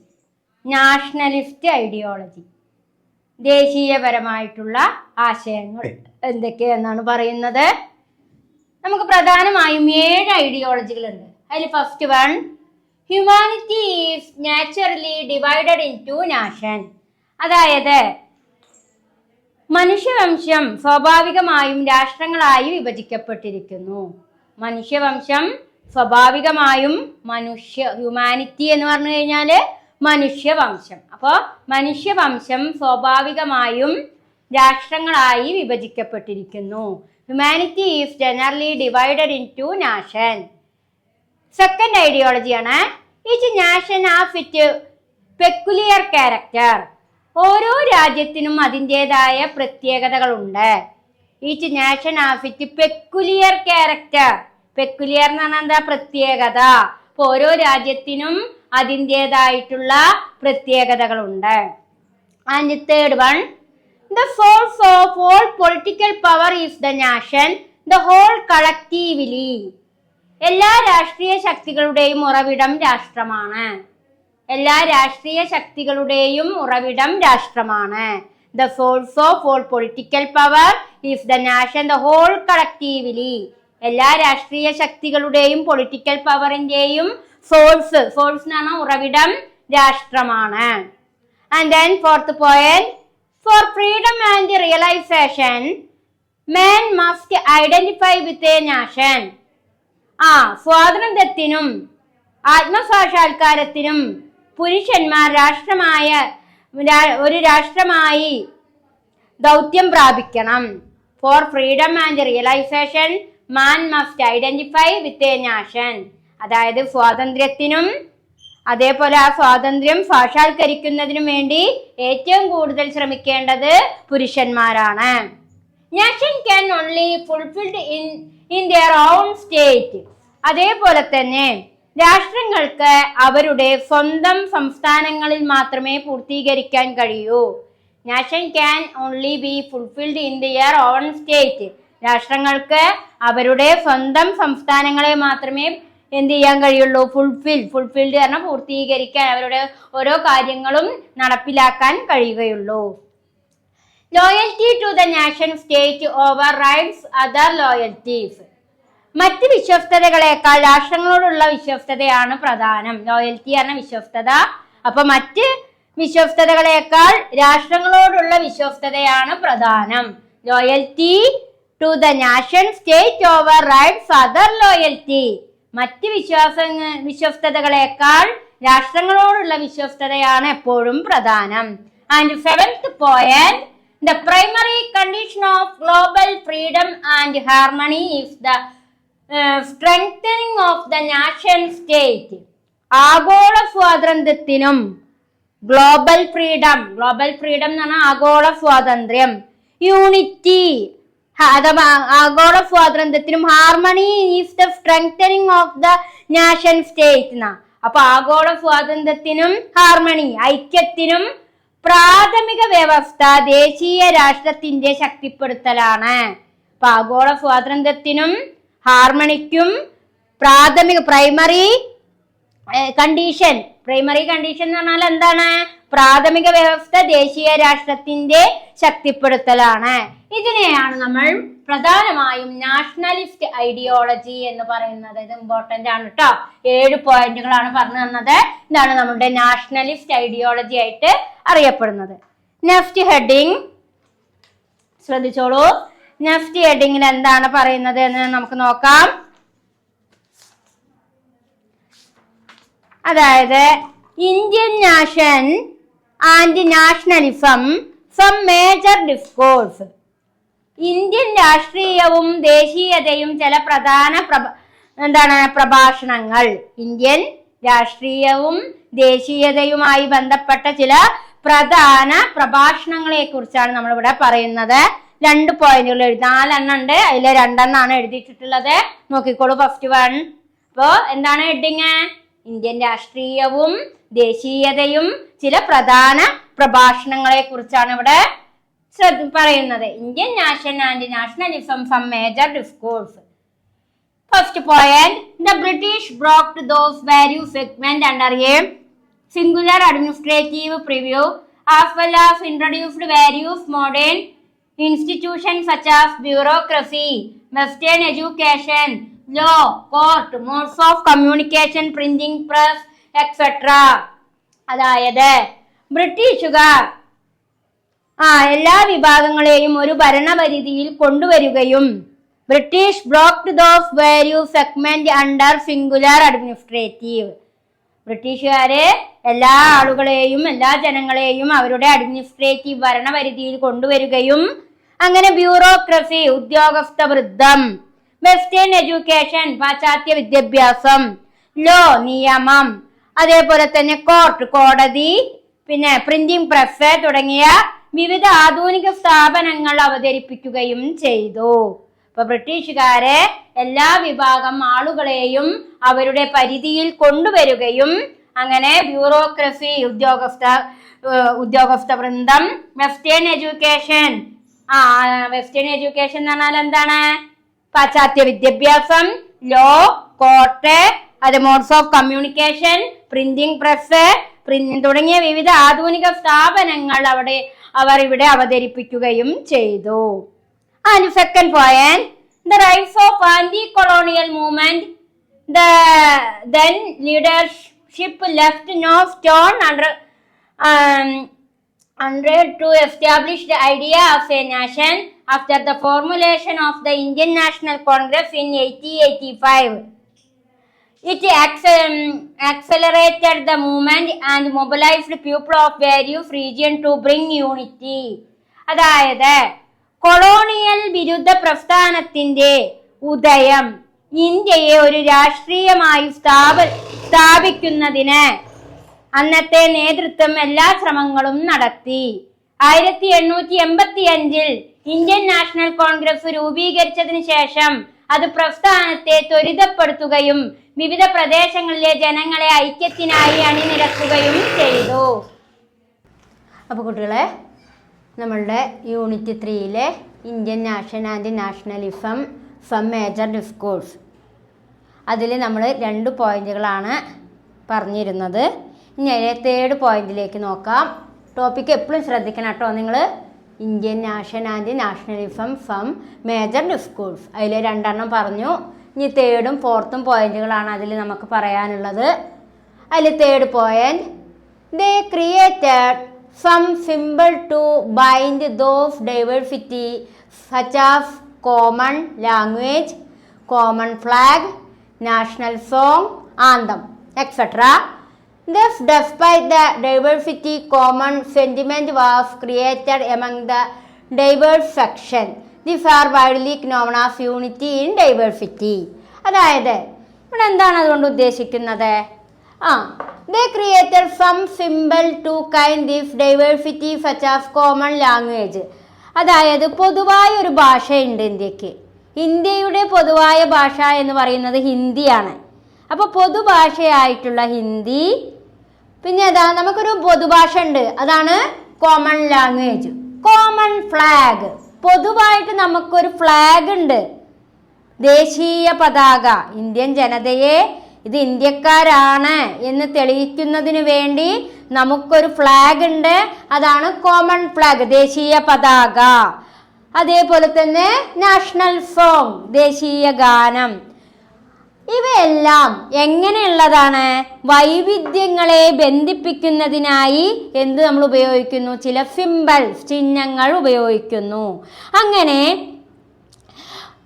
A: നാഷണലിസ്റ്റ് ഐഡിയോളജി, ദേശീയപരമായിട്ടുള്ള ആശയങ്ങൾ എന്തൊക്കെയെന്നാണ് പറയുന്നത്. നമുക്ക് പ്രധാനമായും 7 ഐഡിയോളജികളുണ്ട്. അതിൽ first one, humanity is naturally divided into nation, അതായത് മനുഷ്യവംശം സ്വാഭാവികമായും രാഷ്ട്രങ്ങളായി വിഭജിക്കപ്പെട്ടിരിക്കുന്നു. മനുഷ്യവംശം സ്വാഭാവികമായും ഹ്യൂമാനിറ്റി എന്ന് പറഞ്ഞു കഴിഞ്ഞാല് മനുഷ്യവംശം. അപ്പോ മനുഷ്യവംശം സ്വാഭാവികമായും രാഷ്ട്രങ്ങളായി വിഭജിക്കപ്പെട്ടിരിക്കുന്നു. Humanity is generally divided into nation. Second ഐഡിയോളജിയാണ് each nation have it peculiar character. ഓരോ രാജ്യത്തിനും അതിൻ്റെതായ പ്രത്യേകതകളുണ്ട്. Each nation have it peculiar character. Peculiar എന്ന് പറഞ്ഞാൽ എന്താ? പ്രത്യേകത. അപ്പൊ ഓരോ രാജ്യത്തിനും അതിൻ്റെതായിട്ടുള്ള പ്രത്യേകതകളുണ്ട്. And third one, the source of all political power is the nation, the whole collectively. എല്ലാ രാഷ്ട്രീയ ശക്തികളുടെയും ഉറവിടം രാഷ്ട്രമാണ്. എല്ലാ രാഷ്ട്രീയ ശക്തികളുടെയും ഉറവിടം രാഷ്ട്രമാണ്. The source of all political power is the nation, the whole collectively. എല്ലാ രാഷ്ട്രീയ ശക്തികളുടെയും പൊളിറ്റിക്കൽ പവറിന്റെയും സോഴ്സ് എന്ന് പറഞ്ഞാൽ ഉറവിടം രാഷ്ട്രമാണ്. And then fourth point, for freedom and realisation man must identify with a nation. സ്വാതന്ത്ര്യത്തിനും ആത്മസാക്ഷാത്കാരത്തിനും പുരുഷന്മാർ ഒരു രാഷ്ട്രമായി ദൗത്യം പ്രാപിക്കണം. For freedom and realisation man must identify with a nation. അതായത് സ്വാതന്ത്ര്യത്തിനും അതേപോലെ ആ സ്വാതന്ത്ര്യം സാക്ഷാത്കരിക്കുന്നതിനും വേണ്ടി ഏറ്റവും കൂടുതൽ ശ്രമിക്കേണ്ടത് പുരുഷന്മാരാണ്. Nation can only fulfilled in their own state. അതേപോലെ തന്നെ രാഷ്ട്രങ്ങൾക്ക് അവരുടെ സ്വന്തം സംസ്ഥാനങ്ങളിൽ മാത്രമേ പൂർത്തീകരിക്കാൻ കഴിയൂ. Nation can only be fulfilled in their own state. രാഷ്ട്രങ്ങൾക്ക് അവരുടെ സ്വന്തം സംസ്ഥാനങ്ങളെ മാത്രമേ എന്ത് ചെയ്യാൻ കഴിയുള്ളൂ? ഫുൾഫിൽഡ് കാരണം പൂർത്തീകരിക്കാൻ, അവരുടെ ഓരോ കാര്യങ്ങളും നടപ്പിലാക്കാൻ കഴിയുകയുള്ളൂ. Loyalty to the nation state over rights other loyalties. മറ്റ് വിശ്വസ്തതകളെക്കാൾ രാഷ്ട്രങ്ങളോടുള്ള വിശ്വസ്തതയാണ് പ്രധാനം. ലോയൽറ്റി എന്ന വിശ്വസ്തത. അപ്പൊ മറ്റ് വിശ്വസ്തതകളെക്കാൾ രാഷ്ട്രങ്ങളോടുള്ള വിശ്വസ്തതയാണ് പ്രധാനം. Loyalty to the nation state over rights other loyalty. മറ്റ് വിശ്വസ്തതകളെക്കാൾ രാഷ്ട്രങ്ങളോടുള്ള വിശ്വസ്തതയാണ് എപ്പോഴും പ്രധാനം. And seventh point, the primary condition of global freedom and harmony is the strengthening of the nation state. ആഗോള സ്വാതന്ത്ര്യത്തിനും ഗ്ലോബൽ ഫ്രീഡം എന്ന് പറഞ്ഞാൽ ആഗോള സ്വാതന്ത്ര്യം, യൂണിറ്റി അഥവാ ആഗോള സ്വാതന്ത്ര്യത്തിനും harmony is the strengthening of the nation state എന്നാ. അപ്പൊ ആഗോള സ്വാതന്ത്ര്യത്തിനും ഹാർമണി ഐക്യത്തിനും പ്രാഥമിക വ്യവസ്ഥ ദേശീയ രാഷ്ട്രത്തിന്റെ ശക്തിപ്പെടുത്തലാണ്. അപ്പൊ ആഗോള സ്വാതന്ത്ര്യത്തിനും ഹാർമണിക്കും പ്രൈമറി കണ്ടീഷൻ, പ്രൈമറി കണ്ടീഷൻ എന്ന് പറഞ്ഞാൽ എന്താണ്? പ്രാഥമിക വ്യവസ്ഥ ദേശീയ രാഷ്ട്രത്തിന്റെ ശക്തിപ്പെടുത്തലാണ്. ഇതിനെയാണ് നമ്മൾ പ്രധാനമായും നാഷണലിസ്റ്റ് ഐഡിയോളജി എന്ന് പറയുന്നത്. ഇത് ഇമ്പോർട്ടന്റ് ആണ് കേട്ടോ. 7 പോയിന്റുകളാണ് പറഞ്ഞു തന്നത്. ഇതാണ് നമ്മുടെ നാഷണലിസ്റ്റ് ഐഡിയോളജി ആയിട്ട് അറിയപ്പെടുന്നത്. നെക്സ്റ്റ് ഹെഡിങ് ശ്രദ്ധിച്ചോളൂ. നെക്സ്റ്റ് ഹെഡിങ്ങിൽ എന്താണ് പറയുന്നത് എന്ന് നമുക്ക് നോക്കാം. അതായത് Indian nation and nationalism some major discourse. Indian രാഷ്ട്രീയവും ദേശീയതയും ചില പ്രധാന പ്രഭാഷണങ്ങൾ. ഇന്ത്യൻ രാഷ്ട്രീയവും ദേശീയതയുമായി ബന്ധപ്പെട്ട ചില പ്രധാന പ്രഭാഷണങ്ങളെ കുറിച്ചാണ് നമ്മളിവിടെ പറയുന്നത്. 2 പോയിന്റുകൾ 4 എണ്ണം ഉണ്ട്. അതിലെ 2 എണ്ണമാണ് എഴുതിയിട്ടുള്ളത്. നോക്കിക്കോളൂ. First one. അപ്പോ എന്താണ് ഹെഡിങ്? ഇന്ത്യൻ രാഷ്ട്രീയവും ദേശീയതയും ചില പ്രധാന പ്രഭാഷണങ്ങളെ കുറിച്ചാണ് ഇവിടെ പറയുന്നത്. Indian nation and nationalism some major discourse. First point. The British broke those value segment under a singular administrative preview as well as introduced various modern institutions such as bureaucracy, western education, law, court, modes of communication, printing press, etc. അതായത് ബ്രിട്ടീഷുകാർ എല്ലാ വിഭാഗങ്ങളെയും ഒരു ഭരണപരിധിയിൽ കൊണ്ടുവരികയും British blocked those values segment under singular administrative. ബ്രിട്ടീഷുകാര് എല്ലാ ആളുകളെയും എല്ലാ ജനങ്ങളെയും അവരുടെ അഡ്മിനിസ്ട്രേറ്റീവ് ഭരണപരിധിയിൽ കൊണ്ടുവരികയും അങ്ങനെ ബ്യൂറോക്രസി ഉദ്യോഗസ്ഥ വൃദ്ധം, വെസ്റ്റേൺ എഡ്യൂക്കേഷൻ പാശ്ചാത്യ വിദ്യാഭ്യാസം, ലോ നിയമം, അതേപോലെ തന്നെ കോർട്ട് കോടതി, പിന്നെ പ്രിന്റിംഗ് പ്രസ് തുടങ്ങിയ വിവിധ ആധുനിക സ്ഥാപനങ്ങൾ അവതരിപ്പിക്കുകയും ചെയ്തു. ഇപ്പൊ ബ്രിട്ടീഷുകാരെ എല്ലാ വിഭാഗം ആളുകളെയും അവരുടെ പരിധിയിൽ കൊണ്ടുവരികയും അങ്ങനെ ബ്യൂറോക്രസി ഉദ്യോഗസ്ഥ വൃന്ദം, വെസ്റ്റേൺ എഡ്യൂക്കേഷൻ വെസ്റ്റേൺ എഡ്യൂക്കേഷൻ എന്ന് പറഞ്ഞാൽ എന്താണ്? പാശ്ചാത്യ വിദ്യാഭ്യാസം, ലോ, കോർട്ട്, അത് modes of communication, printing press തുടങ്ങിയ വിവിധ ആധുനിക സ്ഥാപനങ്ങൾ അവർ ഇവിടെ അവതരിപ്പിക്കുകയും ചെയ്തു. And second point, the rise of anti-colonial movement. The then leadership left no stone under to establish the idea of a nation after the formulation of the Indian National Congress in 1885. It accelerated the movement and mobilized people of various regions to bring unity. അതായത് colonial വിരുദ്ധ പ്രസ്ഥാനത്തിന്റെ ഉദയം ഇന്ത്യയെ ഒരു രാഷ്ട്രീയമായി സ്ഥാപിക്കുന്നതിന് അന്നത്തെ നേതൃത്വം എല്ലാ ശ്രമങ്ങളും നടത്തി. 1885 ഇന്ത്യൻ നാഷണൽ കോൺഗ്രസ് രൂപീകരിച്ചതിന് ശേഷം അത് പ്രസ്ഥാനത്തെ ത്വരിതപ്പെടുത്തുകയും വിവിധ പ്രദേശങ്ങളിലെ ജനങ്ങളെ ഐക്യത്തിനായി അണിനിരക്കുകയും ചെയ്തു. അപ്പൊ കുട്ടികളെ, നമ്മളുടെ യൂണിറ്റ് 3-ലെ Indian nation and nationalism some major discourse അതിൽ നമ്മൾ 2 പോയിന്റുകളാണ് പറഞ്ഞിരുന്നത്. ഇനി അതിലെ 3rd പോയിന്റിലേക്ക് നോക്കാം. ടോപ്പിക്ക് എപ്പോഴും ശ്രദ്ധിക്കണം കേട്ടോ നിങ്ങൾ. Indian nation and nationalism some major discourse അതിൽ 2 എണ്ണം പറഞ്ഞു. ഇനി 3rd-ഉം 4th-ഉം പോയിന്റുകളാണ് അതിൽ നമുക്ക് പറയാനുള്ളത്. അതിൽ 3rd point, they created some symbol to bind those diversity such as common language, common flag, national song, anthem, etc. Thus, despite the diversity, common sentiment was created among the diverse section. These are widely known as unity in diversity. അതായത് ഇവിടെ എന്താണ് അതുകൊണ്ട് ഉദ്ദേശിക്കുന്നത്? They created some symbol to kind this diversity such as common language. അതായത് പൊതുവായ ഒരു ഭാഷയുണ്ട് ഇന്ത്യക്ക്. ഇന്ത്യയുടെ പൊതുവായ ഭാഷ എന്ന് പറയുന്നത് ഹിന്ദിയാണ്. അപ്പോൾ പൊതുഭാഷയായിട്ടുള്ള ഹിന്ദി, പിന്നെ നമുക്കൊരു പൊതുഭാഷ ഉണ്ട്, അതാണ് കോമൺ ലാംഗ്വേജ്. കോമൺ ഫ്ലാഗ്, പൊതുവായിട്ട് നമുക്കൊരു ഫ്ലാഗ് ഉണ്ട്, ദേശീയ പതാക. ഇന്ത്യൻ ജനതയെ ഇത് ഇന്ത്യക്കാരാണ് എന്ന് തെളിയിക്കുന്നതിന് വേണ്ടി നമുക്കൊരു ഫ്ലാഗ് ഉണ്ട്. അതാണ് കോമൺ ഫ്ലാഗ്, ദേശീയ പതാക. അതേപോലെ തന്നെ നാഷണൽ സോങ്, ദേശീയ ഗാനം. ഇവയെല്ലാം എങ്ങനെയുള്ളതാണ്? വൈവിധ്യങ്ങളെ ബന്ധിപ്പിക്കുന്നതിനായി എന്ത് നമ്മൾ ഉപയോഗിക്കുന്നു? ചില സിംബൽസ്, ചിഹ്നങ്ങൾ ഉപയോഗിക്കുന്നു. അങ്ങനെ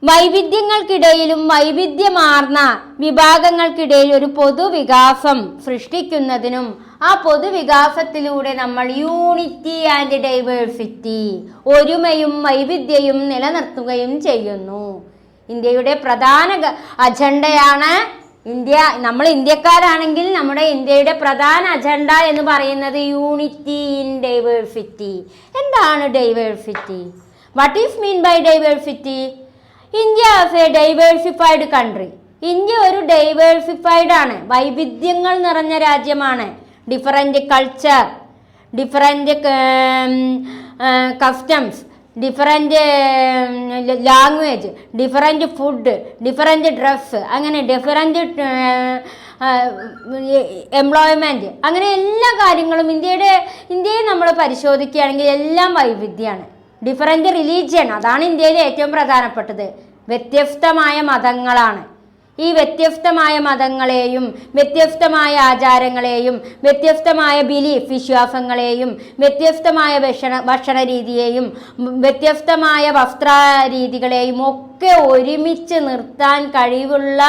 A: വൈവിധ്യങ്ങൾക്കിടയിലും വൈവിധ്യമാർന്ന വിഭാഗങ്ങൾക്കിടയിൽ ഒരു പൊതുവികാസം സൃഷ്ടിക്കുന്നതിനും ആ പൊതുവികാസത്തിലൂടെ നമ്മൾ യൂണിറ്റി ആൻഡ് ഡൈവേഴ്സിറ്റി, ഒരുമയും വൈവിധ്യവും നിലനിർത്തുകയും ചെയ്യുന്നു. ഇന്ത്യയുടെ പ്രധാന അജണ്ടയാണ് നമ്മൾ ഇന്ത്യക്കാരാണെങ്കിൽ നമ്മുടെ ഇന്ത്യയുടെ പ്രധാന അജണ്ട എന്ന് പറയുന്നത് യൂണിറ്റി ഇൻ ഡൈവേഴ്സിറ്റി. എന്താണ് diversity? What is mean by diversity? India as a diversified country. India ഒരു ഡൈവേഴ്സിഫൈഡ് ആണ്, വൈവിധ്യങ്ങൾ നിറഞ്ഞ രാജ്യമാണ്. Different culture, different customs, different language, different food, different dress, അങ്ങനെ ഡിഫറൻറ്റ് എംപ്ലോയ്മെൻറ്റ്, അങ്ങനെ എല്ലാ കാര്യങ്ങളും ഇന്ത്യയെ നമ്മൾ പരിശോധിക്കുകയാണെങ്കിൽ എല്ലാം വൈവിധ്യമാണ്. ഡിഫറൻറ്റ് റിലീജിയൻ, അതാണ് ഇന്ത്യയിലെ ഏറ്റവും പ്രധാനപ്പെട്ടത്. വ്യത്യസ്തമായ മതങ്ങളാണ്. ഈ വ്യത്യസ്തമായ മതങ്ങളെയും വ്യത്യസ്തമായ ആചാരങ്ങളെയും വ്യത്യസ്തമായ ബിലീഫ്, വിശ്വാസങ്ങളെയും വ്യത്യസ്തമായ ഭക്ഷണ രീതിയെയും വ്യത്യസ്തമായ വസ്ത്ര രീതികളെയും ഒക്കെ ഒരുമിച്ച് നിർത്താൻ കഴിവുള്ള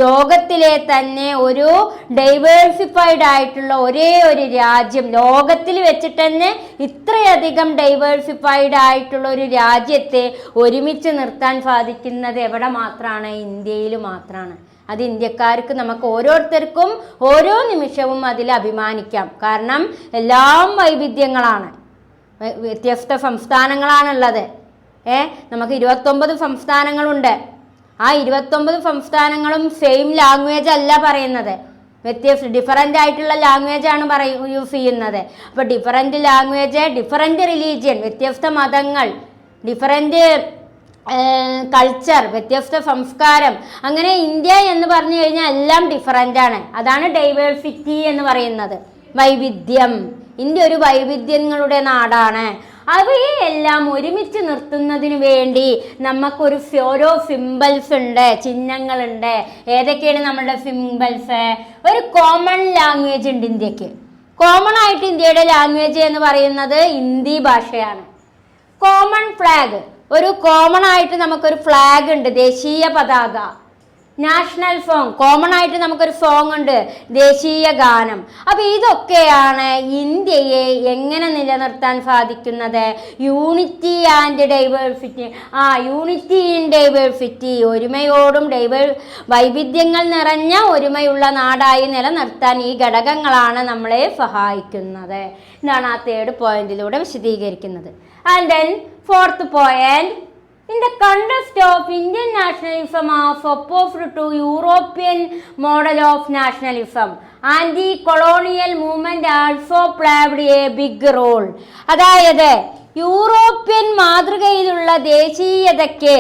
A: ലോകത്തിലെ തന്നെ ഒരു ഡൈവേഴ്സിഫൈഡ് ആയിട്ടുള്ള ഒരേ ഒരു രാജ്യം, ലോകത്തിൽ വെച്ചിട്ട് തന്നെ ഇത്രയധികം ഡൈവേഴ്സിഫൈഡ് ആയിട്ടുള്ള ഒരു രാജ്യത്തെ ഒരുമിച്ച് നിർത്താൻ സാധിക്കുന്നത് എവിടെ മാത്രമാണ്? ഇന്ത്യയിൽ മാത്രമാണ്. അത് ഇന്ത്യക്കാർക്ക്, നമുക്ക് ഓരോരുത്തർക്കും ഓരോ നിമിഷവും അതിൽ അഭിമാനിക്കാം. കാരണം എല്ലാം വൈവിധ്യങ്ങളാണ്, വ്യത്യസ്ത സംസ്ഥാനങ്ങളാണുള്ളത്. നമുക്ക് 29 സംസ്ഥാനങ്ങളുണ്ട്. ആ 29 സംസ്ഥാനങ്ങളും സെയിം ലാംഗ്വേജ് അല്ല പറയുന്നത്, ഡിഫറൻ്റ് ആയിട്ടുള്ള ലാംഗ്വേജ് ആണ് യൂസ് ചെയ്യുന്നത്. അപ്പോൾ ഡിഫറൻറ്റ് ലാംഗ്വേജ്, ഡിഫറൻറ്റ് റിലീജിയൻ, വ്യത്യസ്ത മതങ്ങൾ, ഡിഫറൻറ്റ് കൾച്ചർ, വ്യത്യസ്ത സംസ്കാരം, അങ്ങനെ ഇന്ത്യ എന്ന് പറഞ്ഞു കഴിഞ്ഞാൽ എല്ലാം ഡിഫറൻ്റ് ആണ്. അതാണ് ഡൈവേഴ്സിറ്റി എന്ന് പറയുന്നത്, വൈവിധ്യം. ഇന്ത്യ ഒരു വൈവിധ്യങ്ങളുടെ നാടാണ്. അവയെ എല്ലാം ഒരുമിച്ച് നിർത്തുന്നതിന് വേണ്ടി നമുക്കൊരു ഓരോ സിംബൽസ് ഉണ്ട്, ചിഹ്നങ്ങളുണ്ട്. ഏതൊക്കെയാണ് നമ്മളുടെ സിംബൽസ്? ഒരു കോമൺ ലാംഗ്വേജ് ഉണ്ട് ഇന്ത്യക്ക്. കോമൺ ആയിട്ട് ഇന്ത്യയുടെ ലാംഗ്വേജ് എന്ന് പറയുന്നത് ഹിന്ദി ഭാഷയാണ്. കോമൺ ഫ്ലാഗ്, ഒരു കോമൺ ആയിട്ട് നമുക്കൊരു ഫ്ലാഗ് ഉണ്ട്, ദേശീയ പതാക. നാഷണൽ സോങ്, കോമൺ ആയിട്ട് നമുക്കൊരു സോങ് ഉണ്ട്, ദേശീയ ഗാനം. അപ്പോൾ ഇതൊക്കെയാണ് ഇന്ത്യയെ എങ്ങനെ നിലനിർത്താൻ സാധിക്കുന്നത്? Unity and diversity. Unity in diversity, ഒരുമയോടും വൈവിധ്യങ്ങൾ നിറഞ്ഞ ഒരുമയുള്ള നാടായി നിലനിർത്താൻ ഈ ഘടകങ്ങളാണ് നമ്മളെ സഹായിക്കുന്നത്. ഇതാണ് ആ 3rd പോയിന്റിലൂടെ വിശദീകരിക്കുന്നത്. And then 4th point, in the context of Indian nationalism as opposed to European model of nationalism, anti-colonial movement also played a big role. അതായത് യൂറോപ്യൻ മാതൃകയിലുള്ള ദേശീയതയ്ക്ക്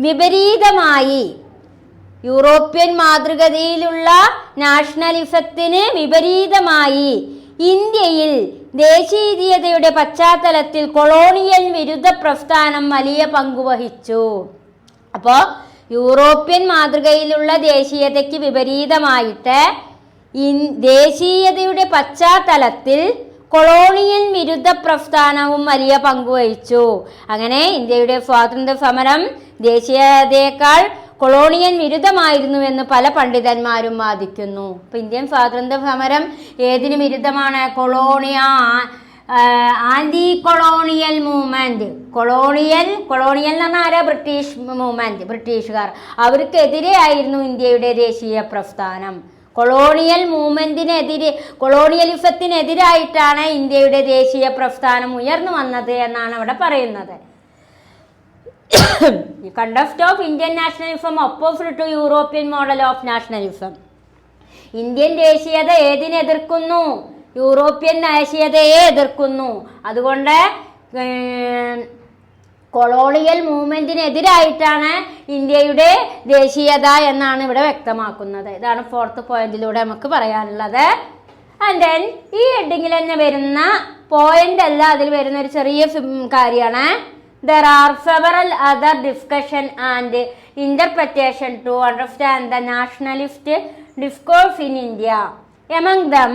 A: വിപരീതമായി, യൂറോപ്യൻ മാതൃകയിലുള്ള നാഷണലിസത്തിന് വിപരീതമായി ഇന്ത്യയിൽ ദേശീയതയുടെ പശ്ചാത്തലത്തിൽ കൊളോണിയൽ വിരുദ്ധ പ്രസ്ഥാനം വലിയ പങ്കുവഹിച്ചു. അപ്പോൾ യൂറോപ്യൻ മാതൃകയിലുള്ള ദേശീയതയ്ക്ക് വിപരീതമായിട്ട് ദേശീയതയുടെ പശ്ചാത്തലത്തിൽ കൊളോണിയൽ വിരുദ്ധ പ്രസ്ഥാനവും വലിയ പങ്കുവഹിച്ചു. അങ്ങനെ ഇന്ത്യയുടെ സ്വാതന്ത്ര്യ സമരം ദേശീയതയേക്കാൾ കൊളോണിയൻ വിരുദ്ധമായിരുന്നുവെന്ന് പല പണ്ഡിതന്മാരും വാദിക്കുന്നു. ഇപ്പം ഇന്ത്യൻ സ്വാതന്ത്ര്യ സമരം ഏതിന് വിരുദ്ധമാണ്? Anti colonial movement. കൊളോണിയൽ എന്ന് പറഞ്ഞാൽ ആരാ? ബ്രിട്ടീഷ് മൂവ്മെൻറ്റ്, ബ്രിട്ടീഷുകാർ. അവർക്കെതിരെ ആയിരുന്നു ഇന്ത്യയുടെ ദേശീയ പ്രസ്ഥാനം. കൊളോണിയൽ മൂവ്മെൻറ്റിനെതിരെ, കൊളോണിയലിസത്തിനെതിരായിട്ടാണ് ഇന്ത്യയുടെ ദേശീയ പ്രസ്ഥാനം ഉയർന്നു വന്നത് എന്നാണ് അവിടെ പറയുന്നത്. context of Indian nationalism opposed to European model of nationalism. Indian ദേശീയത ഏതിനെ എതിർക്കുന്നു? യൂറോപ്യൻ ദേശീയതയെ എതിർക്കുന്നു. അതുകൊണ്ട് കൊളോണിയൽ മൂവ്മെന്റിനെതിരായിട്ടാണ് ഇന്ത്യയുടെ ദേശീയത എന്നാണ് ഇവിടെ വ്യക്തമാക്കുന്നത്. ഇതാണ് 4th പോയിന്റിലൂടെ നമുക്ക് പറയാനുള്ളത്. ആൻഡ് ദെൻ ഈ ഹെഡിങ്ങിൽ തന്നെ വരുന്ന പോയിന്റ് അല്ല, അതിൽ വരുന്ന ഒരു ചെറിയ കാര്യമാണ്. There are several other discussion and interpretation to understand the nationalist discourse in India. Among them,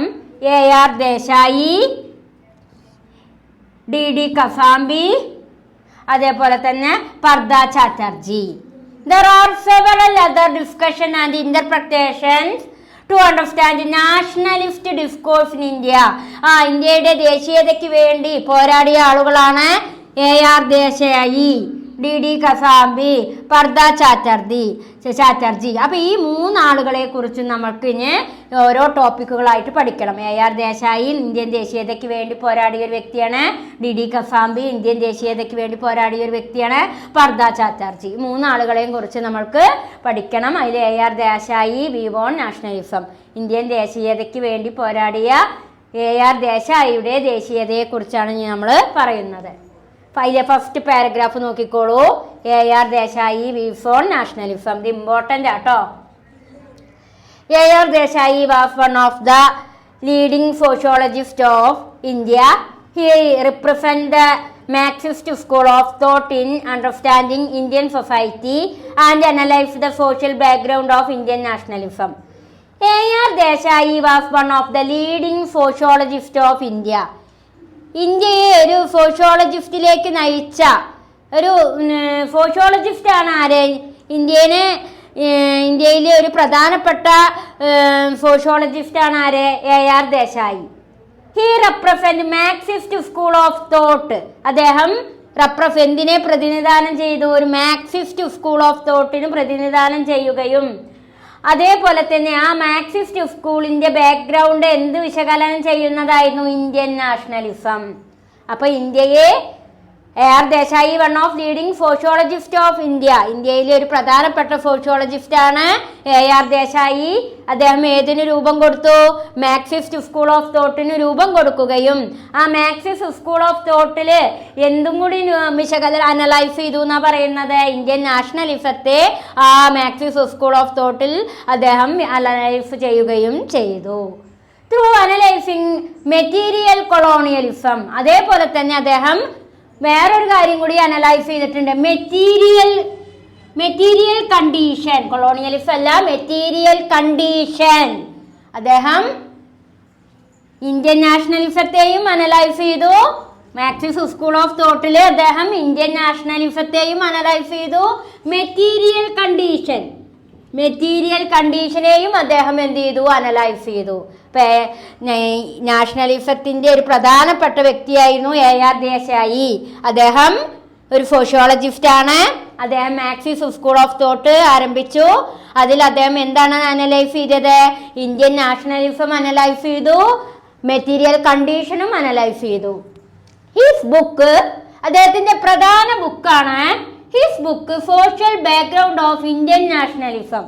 A: A.R. Desai, D.D. Kasambi, അതേപോലെ തന്നെ പർദ Chatterjee. There are several other discussion and interpretations to understand nationalist discourse in India. ഇന്ത്യയുടെ ദേശീയതയ്ക്ക് വേണ്ടി പോരാടിയ ആളുകളാണ് A.R. Desai, D.D. കസാംബി, പർദ Chatterjee. അപ്പൊ ഈ 3 ആളുകളെ കുറിച്ച് നമുക്ക് ഇനി ഓരോ ടോപ്പിക്കുകളായിട്ട് പഠിക്കണം. A.R. ദേശായി ഇന്ത്യൻ ദേശീയതയ്ക്ക് വേണ്ടി പോരാടിയ ഒരു വ്യക്തിയാണ്. D.D. കസാംബി ഇന്ത്യൻ ദേശീയതയ്ക്ക് വേണ്ടി പോരാടിയ ഒരു വ്യക്തിയാണ്. പർദ ചാറ്റർജി. 3 ആളുകളെയും കുറിച്ച് നമ്മൾക്ക് പഠിക്കണം. അതിൽ A.R. ദേശായി വി വോൺ നാഷണലിസം, ഇന്ത്യൻ ദേശീയതയ്ക്ക് വേണ്ടി പോരാടിയ A.R. ദേശായിയുടെ ദേശീയതയെ കുറിച്ചാണ് നമ്മൾ പറയുന്നത്. അതിലെ ഫസ്റ്റ് പാരഗ്രാഫ് നോക്കിക്കോളൂ. A.R. Desai views on nationalism. ഇത് ഇമ്പോർട്ടൻ്റ് ആട്ടോ. A.R. Desai was one of the leading sociologist of India. He represent the Marxist school of thought in understanding Indian society and analyse the social background of Indian nationalism. A.R. Desai was one of the leading sociologist of India. ഇന്ത്യയെ ഒരു സോഷ്യോളജിസ്റ്റിലേക്ക് നയിച്ച ഒരു sociologist ആണ് ആര്? ഇന്ത്യയിലെ ഒരു പ്രധാനപ്പെട്ട sociologist ആണ് ആര്? A.R. Desai. He represent Marxist school of thought. അദ്ദേഹം എന്തിനെ പ്രതിനിധാനം ചെയ്തു? ഒരു മാർക്സിസ്റ്റ് സ്കൂൾ ഓഫ് തോട്ടിന് പ്രതിനിധാനം ചെയ്യുകയും അതേപോലെ തന്നെ ആ മാർക്സിസ്റ്റ് സ്കൂളിന്റെ ബാക്ക്ഗ്രൗണ്ട് എന്ത് വിശകലനം ചെയ്യുന്നതായിരുന്നു? Indian nationalism. അപ്പൊ ഇന്ത്യയെ A.R. Desai one of leading sociologist of India, ഇന്ത്യയിലെ ഒരു പ്രധാനപ്പെട്ട സോഷ്യോളജിസ്റ്റ് ആണ് A.R. ദേശായി. അദ്ദേഹം ഏതിന് രൂപം കൊടുത്തു? മാർക്സിസ്റ്റ് സ്കൂൾ ഓഫ് തോട്ടിന് രൂപം കൊടുക്കുകയും ആ മാർക്സിസ്റ്റ് സ്കൂൾ ഓഫ് തോട്ടില് എന്തും കൂടി വിശകലനം അനലൈസ് ചെയ്തു എന്നാ പറയുന്നത്. ഇന്ത്യൻ നാഷണലിസത്തെ ആ മാർക്സിസ്റ്റ് സ്കൂൾ ഓഫ് തോട്ടിൽ അദ്ദേഹം അനലൈസ് ചെയ്യുകയും ചെയ്തു. Through analysing material colonialism. അതേപോലെ തന്നെ അദ്ദേഹം വേറൊരു കാര്യം കൂടി അനലൈസ് ചെയ്തിട്ടുണ്ട്. Material condition. കൊളോണിയലിസം അല്ല, മെറ്റീരിയൽ കണ്ടീഷൻ. അദ്ദേഹം ഇന്ത്യൻ നാഷണലിസത്തെയും അനലൈസ് ചെയ്തു. മാർക്സിസ്റ്റ് സ്കൂൾ ഓഫ് തോട്ടില് അദ്ദേഹം ഇന്ത്യൻ നാഷണലിസത്തെയും അനലൈസ് ചെയ്തു. മെറ്റീരിയൽ കണ്ടീഷനെയും അദ്ദേഹം എന്ത് ചെയ്തു? അനലൈസ് ചെയ്തു. നാഷണലിസത്തിന്റെ ഒരു പ്രധാനപ്പെട്ട വ്യക്തിയായിരുന്നു A.R. ദേശായി. അദ്ദേഹം ഒരു സോഷ്യോളജിസ്റ്റ് ആണ്. അദ്ദേഹം മാർക്സിസ്റ്റ് സ്കൂൾ ഓഫ് തോട്ട് ആരംഭിച്ചു. അതിൽ അദ്ദേഹം എന്താണ് അനലൈസ് ചെയ്തത്? ഇന്ത്യൻ നാഷണലിസം അനലൈസ് ചെയ്തു, മെറ്റീരിയൽ കണ്ടീഷനും അനലൈസ് ചെയ്തു. ഹിസ് ബുക്ക്, അദ്ദേഹത്തിന്റെ പ്രധാന ബുക്കാണ് his book social background of Indian nationalism.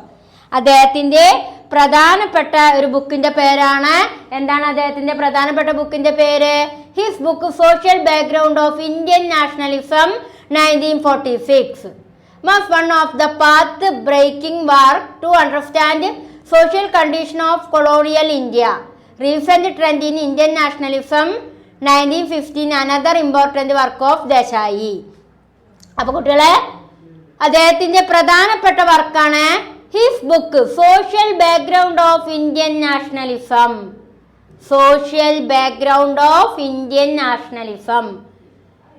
A: അദ്ദേഹത്തിന്റെ പ്രധാനപ്പെട്ട ഒരു ബുക്കിന്റെ പേരാണ്, എന്താണ് അദ്ദേഹത്തിന്റെ പ്രധാനപ്പെട്ട ബുക്കിന്റെ പേര്? His book social background of Indian nationalism 1946 was one of the path breaking work to understand social condition of colonial India. Recent trend in Indian nationalism 1915 another important work of Desai. അപ്പൊ കുട്ടികളെ, അദ്ദേഹത്തിന്റെ പ്രധാനപ്പെട്ട വർക്കാണ് his book social background of Indian nationalism. Social background of Indian nationalism,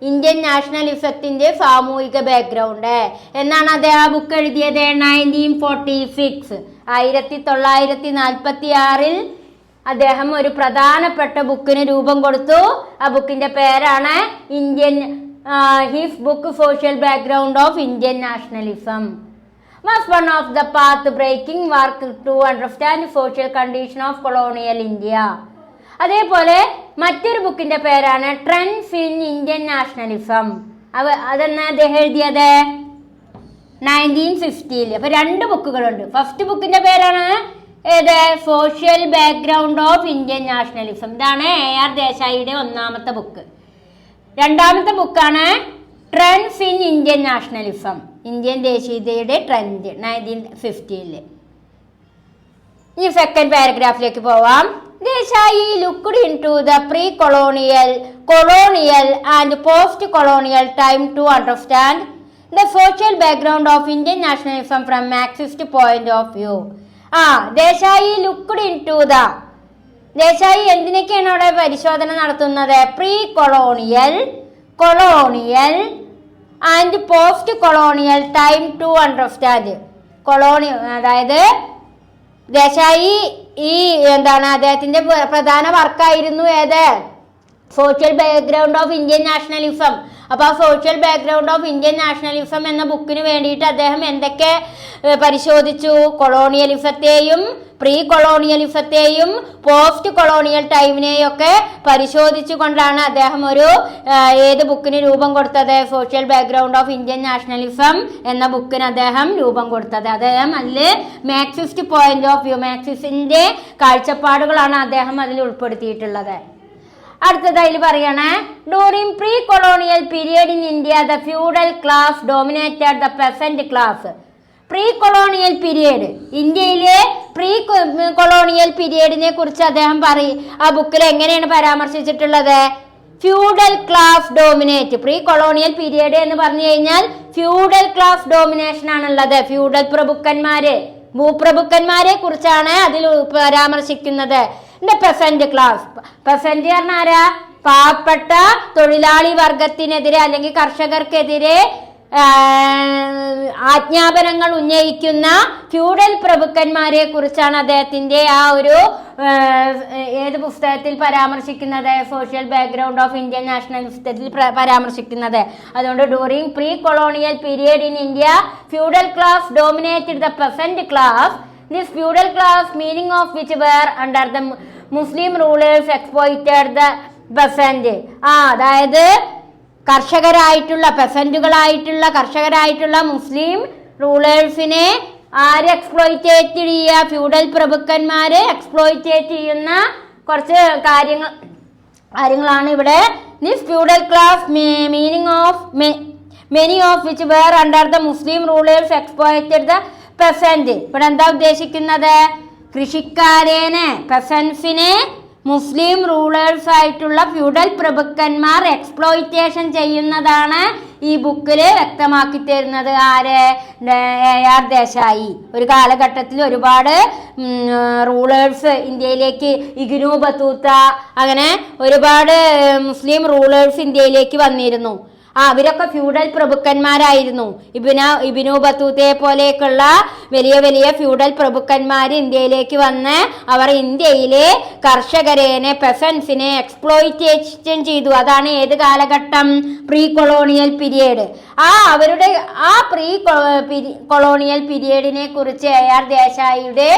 A: Indian നാഷണലിസത്തിന്റെ സാമൂഹിക background എന്നാണ് അദ്ദേഹം ആ ബുക്ക് എഴുതിയത്. 1946 1946 അദ്ദേഹം ഒരു പ്രധാനപ്പെട്ട ബുക്കിന് രൂപം കൊടുത്തു. ആ ബുക്കിന്റെ പേരാണ് his book social background of Indian nationalism. was one of the path breaking work to understand social condition of colonial India. അതേപോലെ മറ്റൊരു ബുക്കിന്റെ പേരാണ് ട്രെൻഡ്സ് ഇൻ ഇന്ത്യൻ നാഷണലിസം. അതെന്നാ അദ്ദേഹം എഴുതിയത്? 1950. അപ്പൊ 2 ബുക്കുകളുണ്ട്. ഫസ്റ്റ് ബുക്കിന്റെ പേരാണ് ഏത്? Social background of Indian nationalism. ഇതാണ് A.R. ദേശായിയുടെ ഒന്നാമത്തെ ബുക്ക്. രണ്ടാമത്തെ ബുക്കാണ് trends in Indian nationalism, Indian ദേശീയതയുടെ ട്രെൻഡ് 1950. ഈ സെക്കൻഡ് പാരഗ്രാഫിലേക്ക് പോവാം. Desai looked into the pre colonial, colonial and post colonial time to understand the social background of Indian nationalism from Marxist point of view. Desai looked into the, Desai എന്തിനൊക്കെയാണ് അവിടെ പരിശോധന നടത്തുന്നത്? Pre colonial, colonial and post colonial time to understand. അതായത് ദേശായി അദ്ദേഹത്തിന്റെ പ്രധാന വർക്കായിരുന്നു ഏത്? Social background of Indian nationalism. അപ്പൊ ആ social background of Indian nationalism എന്ന ബുക്കിന് വേണ്ടിയിട്ട് അദ്ദേഹം എന്തൊക്കെ പരിശോധിച്ചു? കൊളോണിയലിസത്തെയും പ്രീ കൊളോണിയലിസത്തെയും പോസ്റ്റ് കൊളോണിയൽ ടൈമിനെയൊക്കെ പരിശോധിച്ചു കൊണ്ടാണ് അദ്ദേഹം ഒരു ഏത് ബുക്കിന് രൂപം കൊടുത്തത്? Social background of Indian nationalism എന്ന ബുക്കിന് അദ്ദേഹം രൂപം കൊടുത്തത്. അദ്ദേഹം അതിൽ മാർക്സിസ്റ്റ് പോയിന്റ് ഓഫ് വ്യൂ, മാർക്സിസ്റ്റിന്റെ കാഴ്ചപ്പാടുകളാണ് അദ്ദേഹം അതിൽ ഉൾപ്പെടുത്തിയിട്ടുള്ളത്. അടുത്തതായി പറയണേ, during pre colonial period in India the feudal class dominated the peasant class. Pre colonial period, ഇന്ത്യയിലെ പ്രീ കൊളോണിയൽ പീരിയഡിനെ കുറിച്ച് അദ്ദേഹം ആ ബുക്കിൽ എങ്ങനെയാണ് പരാമർശിച്ചിട്ടുള്ളത്? Feudal class dominate. Pre colonial period എന്ന് പറഞ്ഞു കഴിഞ്ഞാൽ ഫ്യൂഡൽ ക്ലാസ് ഡോമിനേഷൻ ആണുള്ളത്. ഫ്യൂഡൽ പ്രഭുക്കന്മാര്, ഭൂപ്രഭുക്കന്മാരെ കുറിച്ചാണ് അതിൽ പരാമർശിക്കുന്നത്. പെസന്റ് ക്ലാസ്, പെസന്റ് പറഞ്ഞ ആരാ? പാവപ്പെട്ട തൊഴിലാളി വർഗത്തിനെതിരെ അല്ലെങ്കിൽ കർഷകർക്കെതിരെ ആജ്ഞാപനങ്ങൾ ഉന്നയിക്കുന്ന ഫ്യൂഡൽ പ്രഭുക്കന്മാരെ കുറിച്ചാണ് അദ്ദേഹത്തിന്റെ ആ ഒരു ഏത് പുസ്തകത്തിൽ പരാമർശിക്കുന്നത്? സോഷ്യൽ ബാക്ക്ഗ്രൗണ്ട് ഓഫ് ഇന്ത്യൻ നാഷണലിസത്തിൽ പരാമർശിക്കുന്നത്. അതുകൊണ്ട് during pre colonial period in India feudal class dominated the peasant class. This feudal class, meaning of which were under the Muslim rulers exploited the peasant. അതായത് കർഷകരായിട്ടുള്ള പെസന്റുകളായിട്ടുള്ള കർഷകരായിട്ടുള്ള മുസ്ലിം റൂളേഴ്സിനെ ആര് എക്സ്പ്ലോയിറ്റേറ്റ് ചെയ്യുക? ഫ്യൂഡൽ പ്രഭുക്കന്മാര് എക്സ്പ്ലോയിറ്റേറ്റ് ചെയ്യുന്ന കുറച്ച് കാര്യങ്ങളാണ് ഇവിടെ. This feudal class, meaning of many of which were under the Muslim rulers exploited the peasant. ഇവിടെ എന്താ ഉദ്ദേശിക്കുന്നത്? കൃഷിക്കാരനെ, പെസൻസിനെ മുസ്ലിം റൂളേഴ്സ് ആയിട്ടുള്ള ഫ്യൂഡൽ പ്രഭുക്കന്മാർ എക്സ്പ്ലോയിറ്റേഷൻ ചെയ്യുന്നതാണ് ഈ ബുക്കിൽ വ്യക്തമാക്കി തരുന്നത്. ആര്? AR ദേശായി. ഒരു കാലഘട്ടത്തിൽ ഒരുപാട് റൂളേഴ്സ് ഇന്ത്യയിലേക്ക്, ഇഗ്നു ബത്തൂത്ത, അങ്ങനെ ഒരുപാട് മുസ്ലിം റൂളേഴ്സ് ഇന്ത്യയിലേക്ക് വന്നിരുന്നു. അവരൊക്കെ ഫ്യൂഡൽ പ്രഭുക്കന്മാരായിരുന്നു. ഇബ്നു ബത്തൂത്തയെ പോലെയൊക്കെയുള്ള വലിയ വലിയ ഫ്യൂഡൽ പ്രഭുക്കന്മാർ ഇന്ത്യയിലേക്ക് വന്ന് അവർ ഇന്ത്യയിലെ കർഷകരേനെ, പെസൻസിനെ എക്സ്പ്ലോയിറ്റേഷൻ ചെയ്തു. അതാണ് ഏത് കാലഘട്ടം? Pre colonial period. അവരുടെ പ്രീ കൊളോണിയൽ പീരിയഡിനെ കുറിച്ച് AR ദേശായിയുടെ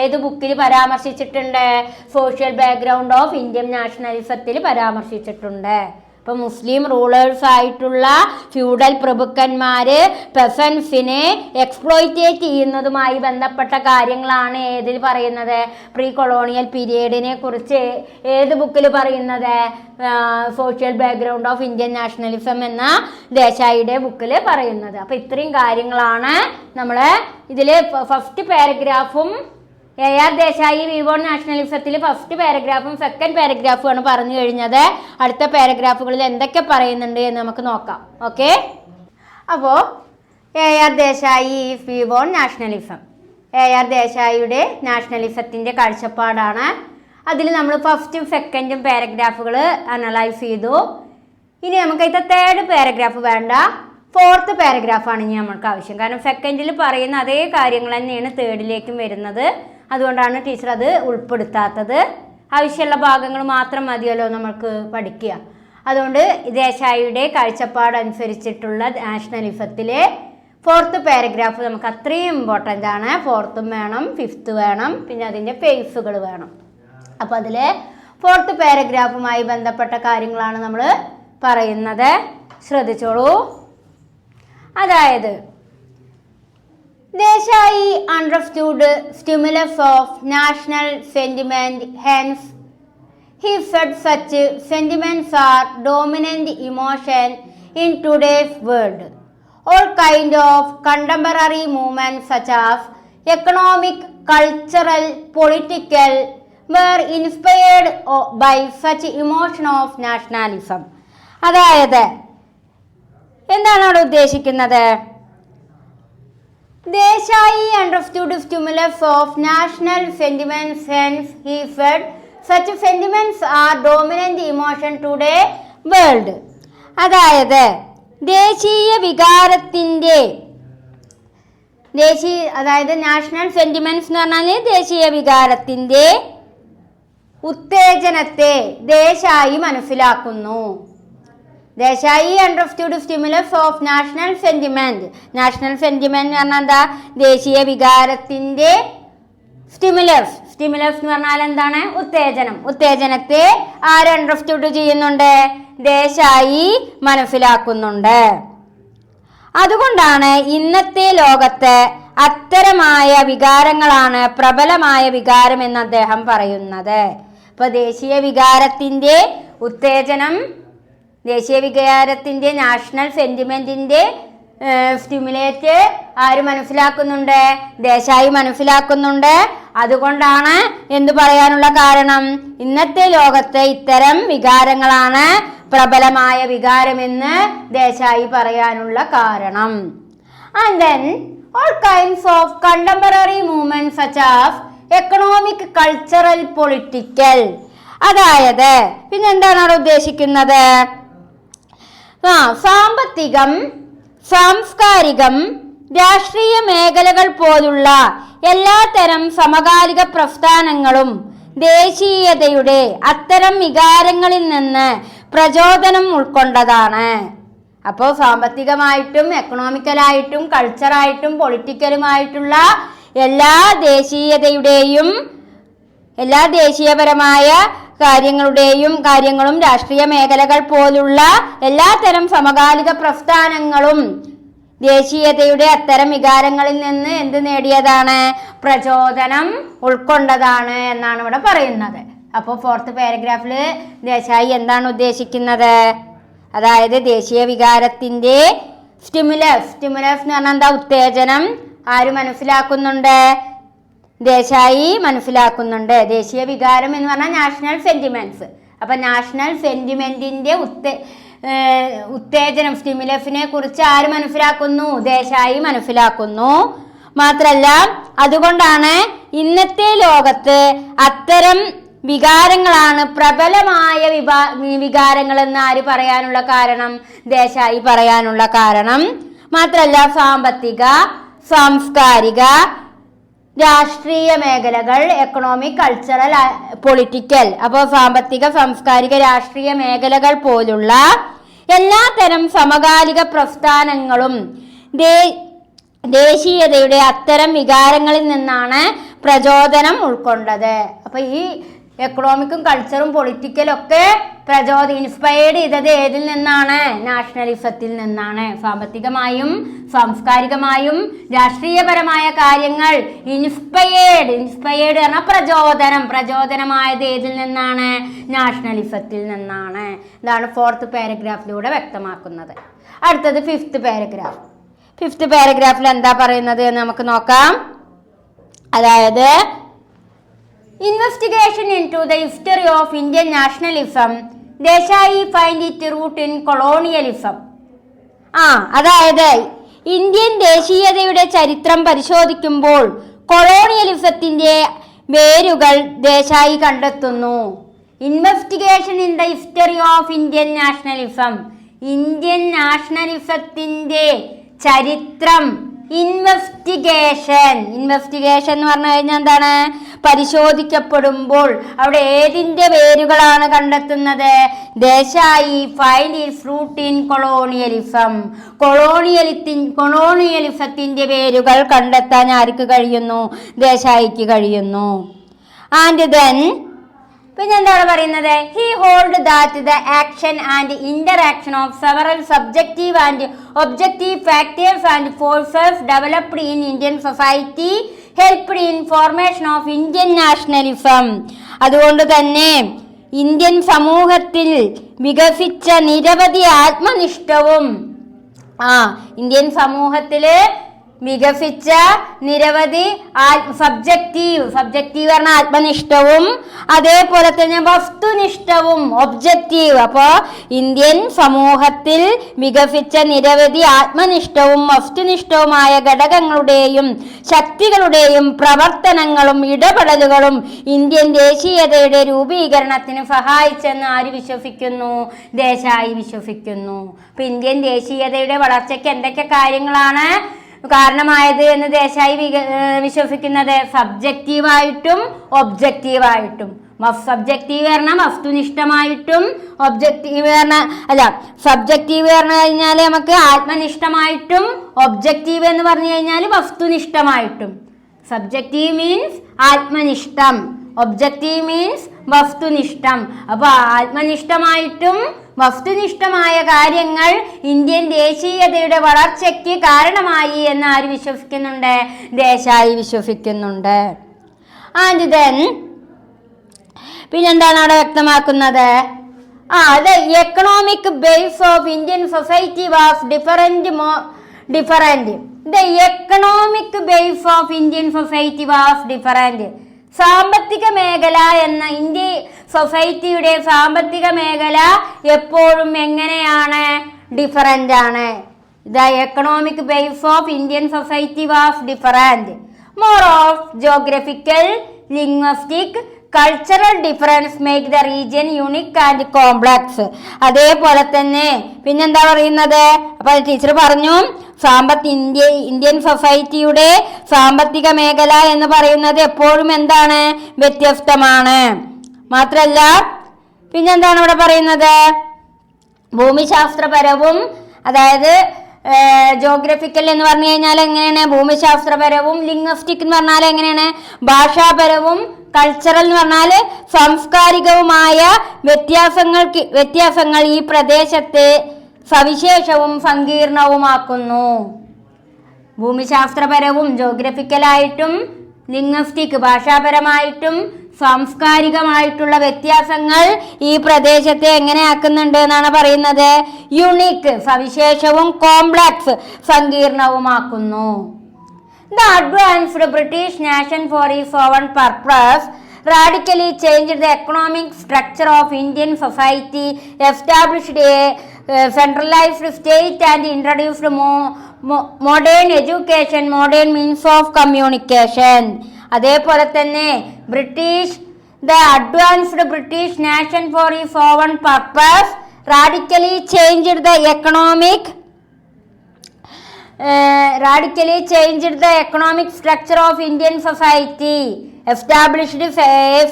A: ഏത് ബുക്കിൽ പരാമർശിച്ചിട്ടുണ്ട്? സോഷ്യൽ ബാക്ക്ഗ്രൗണ്ട് ഓഫ് ഇന്ത്യൻ നാഷണലിസത്തിൽ പരാമർശിച്ചിട്ടുണ്ട്. ഇപ്പൊ മുസ്ലിം റൂളേഴ്സ് ആയിട്ടുള്ള ഫ്യൂഡൽ പ്രഭുക്കന്മാര് പെസൻസിനെ എക്സ്പ്ലോയിറ്റേറ്റ് ചെയ്യുന്നതുമായി ബന്ധപ്പെട്ട കാര്യങ്ങളാണ് ഏതിൽ പറയുന്നത്? പ്രീ കൊളോണിയൽ പീരിയഡിനെ കുറിച്ച് ഏത് ബുക്കിൽ പറയുന്നത്? Social background of Indian nationalism എന്ന ദേശായിയുടെ ബുക്കിൽ പറയുന്നത്. അപ്പൊ ഇത്രയും കാര്യങ്ങളാണ് നമ്മള് ഇതില് ഫസ്റ്റ് പാരഗ്രാഫും AR ദേശായി വിവോൺ നാഷണലിസത്തിൽ ഫസ്റ്റ് പാരഗ്രാഫും സെക്കൻഡ് പാരഗ്രാഫുമാണ് പറഞ്ഞു കഴിഞ്ഞത്. അടുത്ത പാരഗ്രാഫുകളിൽ എന്തൊക്കെ പറയുന്നുണ്ട് എന്ന് നമുക്ക് നോക്കാം. ഓക്കെ, അപ്പോൾ AR ദേശായി വിവോൺ നാഷണലിസം, AR ദേശായിയുടെ നാഷണലിസത്തിൻ്റെ കാഴ്ചപ്പാടാണ്. അതിൽ നമ്മൾ ഫസ്റ്റും സെക്കൻഡും പാരഗ്രാഫുകൾ അനലൈസ് ചെയ്തു. ഇനി നമുക്ക് ഇതിൻ്റെ തേർഡ് പാരഗ്രാഫ് വേണ്ട, ഫോർത്ത് പാരഗ്രാഫാണ് ഇനി നമുക്ക് ആവശ്യം. കാരണം സെക്കൻഡിൽ പറയുന്ന അതേ കാര്യങ്ങൾ തന്നെയാണ് തേർഡിലേക്കും വരുന്നത്. അതുകൊണ്ടാണ് ടീച്ചർ അത് ഉൾപ്പെടുത്താത്തത്. ആവശ്യമുള്ള ഭാഗങ്ങൾ മാത്രം മതിയല്ലോ നമുക്ക് പഠിക്കുക. അതുകൊണ്ട് ദേശായിയുടെ കാഴ്ചപ്പാടനുസരിച്ചിട്ടുള്ള നാഷണലിസത്തിലെ ഫോർത്ത് പാരഗ്രാഫ് നമുക്ക് അത്രയും ഇമ്പോർട്ടൻ്റ് ആണ്. ഫോർത്തും വേണം, ഫിഫ്ത്ത് വേണം, പിന്നെ അതിൻ്റെ ഫേസുകൾ വേണം. അപ്പോൾ അതിൽ ഫോർത്ത് പാരഗ്രാഫുമായി ബന്ധപ്പെട്ട കാര്യങ്ങളാണ് നമ്മൾ പറയുന്നത്. ശ്രദ്ധിച്ചോളൂ. അതായത് Desai understood stimulus of national sentiment, hence he said such sentiments are dominant emotion in today's world. All kind of contemporary movements such as economic, cultural, political were inspired by such emotion of nationalism. അതായത് എന്താണ് അവിടെ ഉദ്ദേശിക്കുന്നത്? Desai understood stimulus of national sentiments, hence he said such sentiments are dominant emotion today world. അതായത് ദേശീയ വികാരത്തിൻ്റെ അതായത് national sentiments എന്ന് പറഞ്ഞാൽ ദേശീയ വികാരത്തിൻ്റെ ഉത്തേജനത്തെ ദേശായി മനസ്സിലാക്കുന്നു. Desai understood stimulus of national sentiment. National sentiment എന്ന് പറഞ്ഞാൽ എന്താ? ദേശീയ വികാരത്തിന്റെ സ്റ്റിമുലസ്. സ്റ്റിമുലസ് എന്ന് പറഞ്ഞാൽ എന്താണ്? ഉത്തേജനം. ഉത്തേജനത്തെ ആര് അണ്ടർസ്റ്റുഡ് ചെയ്യുന്നുണ്ട്? ദേശായി മനസ്സിലാക്കുന്നുണ്ട്. അതുകൊണ്ടാണ് ഇന്നത്തെ ലോകത്ത് അത്തരമായ വികാരങ്ങളാണ് പ്രബലമായ വികാരം എന്ന് അദ്ദേഹം പറയുന്നത്. ഇപ്പൊ ദേശീയ വികാരത്തിന്റെ ഉത്തേജനം, ദേശീയ വികാരത്തിന്റെ നാഷണൽ സെന്റിമെന്റിന്റെ സ്റ്റിമുലേറ്റ് ആര് മനസ്സിലാക്കുന്നുണ്ട്? ദേശായി മനസ്സിലാക്കുന്നുണ്ട്. അതുകൊണ്ടാണ് എന്തു പറയാനുള്ള കാരണം? ഇന്നത്തെ ലോകത്ത് ഇത്തരം വികാരങ്ങളാണ് പ്രബലമായ വികാരമെന്ന് ദേശായി പറയാനുള്ള കാരണം. And then all kinds of contemporary movements such as economic, cultural, political. അതായത് പിന്നെന്താണ് അവിടെ ഉദ്ദേശിക്കുന്നത്? സാമ്പത്തികം, സാംസ്കാരികം, രാഷ്ട്രീയ മേഖലകൾ പോലുള്ള എല്ലാത്തരം സമകാലിക പ്രസ്ഥാനങ്ങളും ദേശീയതയുടെ അത്തരം വികാരങ്ങളിൽ നിന്ന് പ്രചോദനം ഉൾക്കൊണ്ടതാണ്. അപ്പോൾ സാമ്പത്തികമായിട്ടും എക്കണോമിക്കലായിട്ടും കൾച്ചറായിട്ടും പൊളിറ്റിക്കലുമായിട്ടുള്ള എല്ലാ ദേശീയപരമായ കാര്യങ്ങളും രാഷ്ട്രീയ മേഖലകൾ പോലുള്ള എല്ലാത്തരം സമകാലിക പ്രസ്ഥാനങ്ങളും ദേശീയതയുടെ അത്തരം വികാരങ്ങളിൽ നിന്ന് എന്ത് നേടിയതാണ്? പ്രചോദനം ഉൾക്കൊണ്ടതാണ് എന്നാണ് ഇവിടെ പറയുന്നത്. അപ്പോൾ ഫോർത്ത് പാരഗ്രാഫിൽ ദേശായി എന്താണ് ഉദ്ദേശിക്കുന്നത്? അതായത് ദേശീയ വികാരത്തിന്റെ സ്റ്റിമുലസ് എന്ന് പറഞ്ഞാൽ എന്താ? ഉത്തേജനം ആര് മനസ്സിലാക്കുന്നുണ്ട്? ദേശായി മനസ്സിലാക്കുന്നുണ്ട്. ദേശീയ വികാരം എന്ന് പറഞ്ഞാൽ നാഷണൽ സെന്റിമെന്റ്സ്. അപ്പൊ നാഷണൽ സെന്റിമെന്റിന്റെ ഉത്തേജനം സ്റ്റിമുലസിനെ കുറിച്ച് ആര് മനസ്സിലാക്കുന്നു? ദേശായി മനസ്സിലാക്കുന്നു. മാത്രല്ല അതുകൊണ്ടാണ് ഇന്നത്തെ ലോകത്ത് അത്തരം വികാരങ്ങളാണ് പ്രബലമായ വികാരങ്ങൾ എന്ന് ആര് പറയാനുള്ള കാരണം? ദേശായി പറയാനുള്ള കാരണം. മാത്രല്ല സാമ്പത്തിക, സാംസ്കാരിക, രാഷ്ട്രീയ മേഖലകൾ, എക്കണോമിക്, കൾച്ചറൽ, പൊളിറ്റിക്കൽ. അപ്പോൾ സാമ്പത്തിക, സാംസ്കാരിക, രാഷ്ട്രീയ മേഖലകൾ പോലുള്ള എല്ലാത്തരം സമകാലിക പ്രസ്ഥാനങ്ങളും ദേശീയതയുടെ അത്തരം വികാരങ്ങളിൽ നിന്നാണ് പ്രചോദനം ഉൾക്കൊണ്ടത്. അപ്പൊ ഈ എക്കണോമിക്കും കൾച്ചറും പൊളിറ്റിക്കലും ഒക്കെ ഇൻസ്പയർഡ് ചെയ്തത് ഏതിൽ നിന്നാണ്? നാഷണലിസത്തിൽ നിന്നാണ്. സാമ്പത്തികമായും സാംസ്കാരികമായും രാഷ്ട്രീയപരമായ കാര്യങ്ങൾ ഇൻസ്പയർഡ് പറഞ്ഞാൽ പ്രചോദനമായത് ഏതിൽ നിന്നാണ്? നാഷണലിസത്തിൽ നിന്നാണ്. ഇതാണ് ഫോർത്ത് പാരഗ്രാഫിലൂടെ വ്യക്തമാക്കുന്നത്. അടുത്തത് ഫിഫ്ത്ത് പാരഗ്രാഫ്. ഫിഫ്ത്ത് പാരഗ്രാഫിൽ എന്താ പറയുന്നത് എന്ന് നമുക്ക് നോക്കാം. അതായത് investigation into the history of Indian nationalism, Desai find its root in colonialism. അതായത് ഇന്ത്യൻ ദേശീയതയുടെ ചരിത്രം പരിശോധിക്കുമ്പോൾ കൊളോണിയലിസത്തിന്റെ വേരുകൾ ദേശായി കണ്ടെത്തുന്നു. Investigation in the history of Indian nationalism, Indian നാഷണലിസത്തിന്റെ ചരിത്രം. ഇൻവെസ്റ്റിഗേഷൻ എന്ന് പറഞ്ഞു കഴിഞ്ഞാൽ എന്താണ്? പരിശോധിക്കപ്പെടുമ്പോൾ അവിടെ ഏതിന്റെ വേരുകളാണ് കണ്ടെത്തുന്നത്? Desai find its root in colonialism. കൊളോണിയലിസത്തിന്റെ വേരുകൾ കണ്ടെത്താൻ ആർക്ക് കഴിയുന്നു? ദേശായിക്ക് കഴിയുന്നു. ആൻഡ് ദെൻ പിന്നെ എന്താണ് പറയുന്നത്? He hold that the action and interaction of several subjective and objective factors and forces developed in Indian society helped in formation of Indian nationalism. അതുകൊണ്ട് തന്നെ ഇന്ത്യൻ സമൂഹത്തിൽ വികസിച്ച നിരവധി ആത്മനിഷ്ഠവും ഇന്ത്യൻ സമൂഹത്തില് വികസിച്ച നിരവധി സബ്ജക്റ്റീവ് പറഞ്ഞ ആത്മനിഷ്ഠവും അതേപോലെ തന്നെ വസ്തുനിഷ്ഠവും ഒബ്ജക്റ്റീവ്. അപ്പോ ഇന്ത്യൻ സമൂഹത്തിൽ വികസിച്ച നിരവധി ആത്മനിഷ്ഠവും വസ്തുനിഷ്ഠവുമായ ഘടകങ്ങളുടെയും ശക്തികളുടെയും പ്രവർത്തനങ്ങളും ഇടപെടലുകളും ഇന്ത്യൻ ദേശീയതയുടെ രൂപീകരണത്തിന് സഹായിച്ചെന്ന് ആര് വിശ്വസിക്കുന്നു? ദേശായി വിശ്വസിക്കുന്നു. അപ്പൊ ഇന്ത്യൻ ദേശീയതയുടെ വളർച്ചയ്ക്ക് എന്തൊക്കെ കാര്യങ്ങളാണ് കാരണമായത് എന്ന് ദേശായി വിശ്വസിക്കുന്നത്? സബ്ജക്റ്റീവായിട്ടും ഒബ്ജക്റ്റീവായിട്ടും. സബ്ജക്റ്റീവ് പറഞ്ഞാൽ വസ്തുനിഷ്ഠമായിട്ടും, ഒബ്ജക്റ്റീവ് സബ്ജക്റ്റീവ് പറഞ്ഞു കഴിഞ്ഞാൽ നമുക്ക് ആത്മനിഷ്ഠമായിട്ടും, ഒബ്ജക്റ്റീവ് എന്ന് പറഞ്ഞു കഴിഞ്ഞാൽ വസ്തുനിഷ്ഠമായിട്ടും. സബ്ജക്റ്റീവ് മീൻസ് ആത്മനിഷ്ഠം, ഒബ്ജക്റ്റീവ് മീൻസ് വസ്തുനിഷ്ഠം. അപ്പൊ ആത്മനിഷ്ഠമായിട്ടും വസ്തുനിഷ്ഠമായ കാര്യങ്ങൾ ഇന്ത്യൻ ദേശീയതയുടെ വളർച്ചയ്ക്ക് കാരണമായി എന്ന് ആര് വിശ്വസിക്കുന്നുണ്ട്? ദേശായി വിശ്വസിക്കുന്നുണ്ട്. ആൻഡ് ദെൻ പിന്നെന്താണ് അവിടെ വ്യക്തമാക്കുന്നത്? the economic base of Indian society was different. The economic base of Indian society was different. സാമ്പത്തിക മേഖല എന്ന ഇന്ത്യ സൊസൈറ്റിയുടെ സാമ്പത്തിക മേഖല എപ്പോഴും എങ്ങനെയാണ്? ഡിഫറൻ്റ് ആണ്. The economic base of Indian society was different. More of geographical, linguistic, cultural difference make the region unique and complex. അതേപോലെ തന്നെ പിന്നെന്താ പറയുന്നത്? അപ്പൊ ടീച്ചർ പറഞ്ഞു ഇന്ത്യൻ സൊസൈറ്റിയുടെ സാമ്പത്തിക മേഖല എന്ന് പറയുന്നത് എപ്പോഴും എന്താണ്? വ്യത്യസ്തമാണ്. മാത്രല്ല പിന്നെന്താണ് ഇവിടെ പറയുന്നത്? ഭൂമിശാസ്ത്രപരവും, അതായത് ജോഗ്രഫിക്കൽ എന്ന് പറഞ്ഞു കഴിഞ്ഞാൽ എങ്ങനെയാണ്? ഭൂമിശാസ്ത്രപരവും, ലിംഗ്വിസ്റ്റിക് എന്ന് പറഞ്ഞാൽ എങ്ങനെയാണ്? ഭാഷാപരവും, കൾച്ചറൽ എന്ന് പറഞ്ഞാൽ സാംസ്കാരികവുമായ വ്യത്യാസങ്ങൾ ഈ പ്രദേശത്തെ സവിശേഷവും സങ്കീർണവുമാക്കുന്നു. ഭൂമിശാസ്ത്രപരവും ജോഗ്രഫിക്കലായിട്ടും ലിംഗ്വിസ്റ്റിക് ഭാഷാപരമായിട്ടും സാംസ്കാരികമായിട്ടുള്ള വ്യത്യാസങ്ങൾ ഈ പ്രദേശത്തെ എങ്ങനെയാക്കുന്നുണ്ട് എന്നാണ് പറയുന്നത്? യുണീക്ക് സവിശേഷവും, കോംപ്ലക്സ് സങ്കീർണവുമാക്കുന്നു. The advanced British nation for its own purpose radically changed the economic structure of Indian society, established a centralized state and introduced modern education, modern means of communication. അതേപോലെ തന്നെ the advanced British nation for its own purpose radically changed the economic structure of Indian society, established a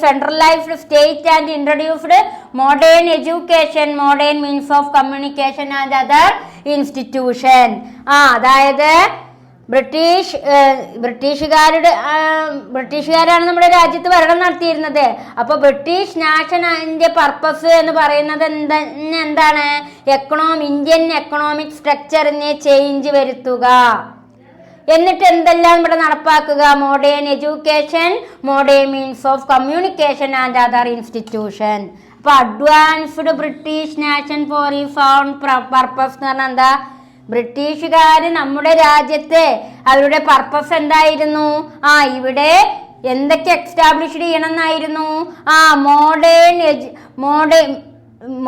A: centralized state and introduced modern education, modern means of communication and other institution. അതായത് ബ്രിട്ടീഷുകാരാണ് നമ്മുടെ രാജ്യത്ത് ഭരണം നടത്തിയിരുന്നത്. അപ്പൊ British നാഷന്റെ purpose എന്ന് പറയുന്നത് എന്താണ്? Indian economic സ്ട്രക്ചറിനെ change വരുത്തുക. എന്നിട്ട് എന്തെല്ലാം ഇവിടെ നടപ്പാക്കുക? Modern education, modern means of communication and other institution. അപ്പൊ advanced British nation for its own purpose എന്ന് പറഞ്ഞാൽ എന്താ? ബ്രിട്ടീഷുകാര് നമ്മുടെ രാജ്യത്തെ അവരുടെ പർപ്പസ് എന്തായിരുന്നു? ഇവിടെ എന്തൊക്കെ എക്സ്റ്റാബ്ലിഷ് ചെയ്യണം എന്നായിരുന്നു?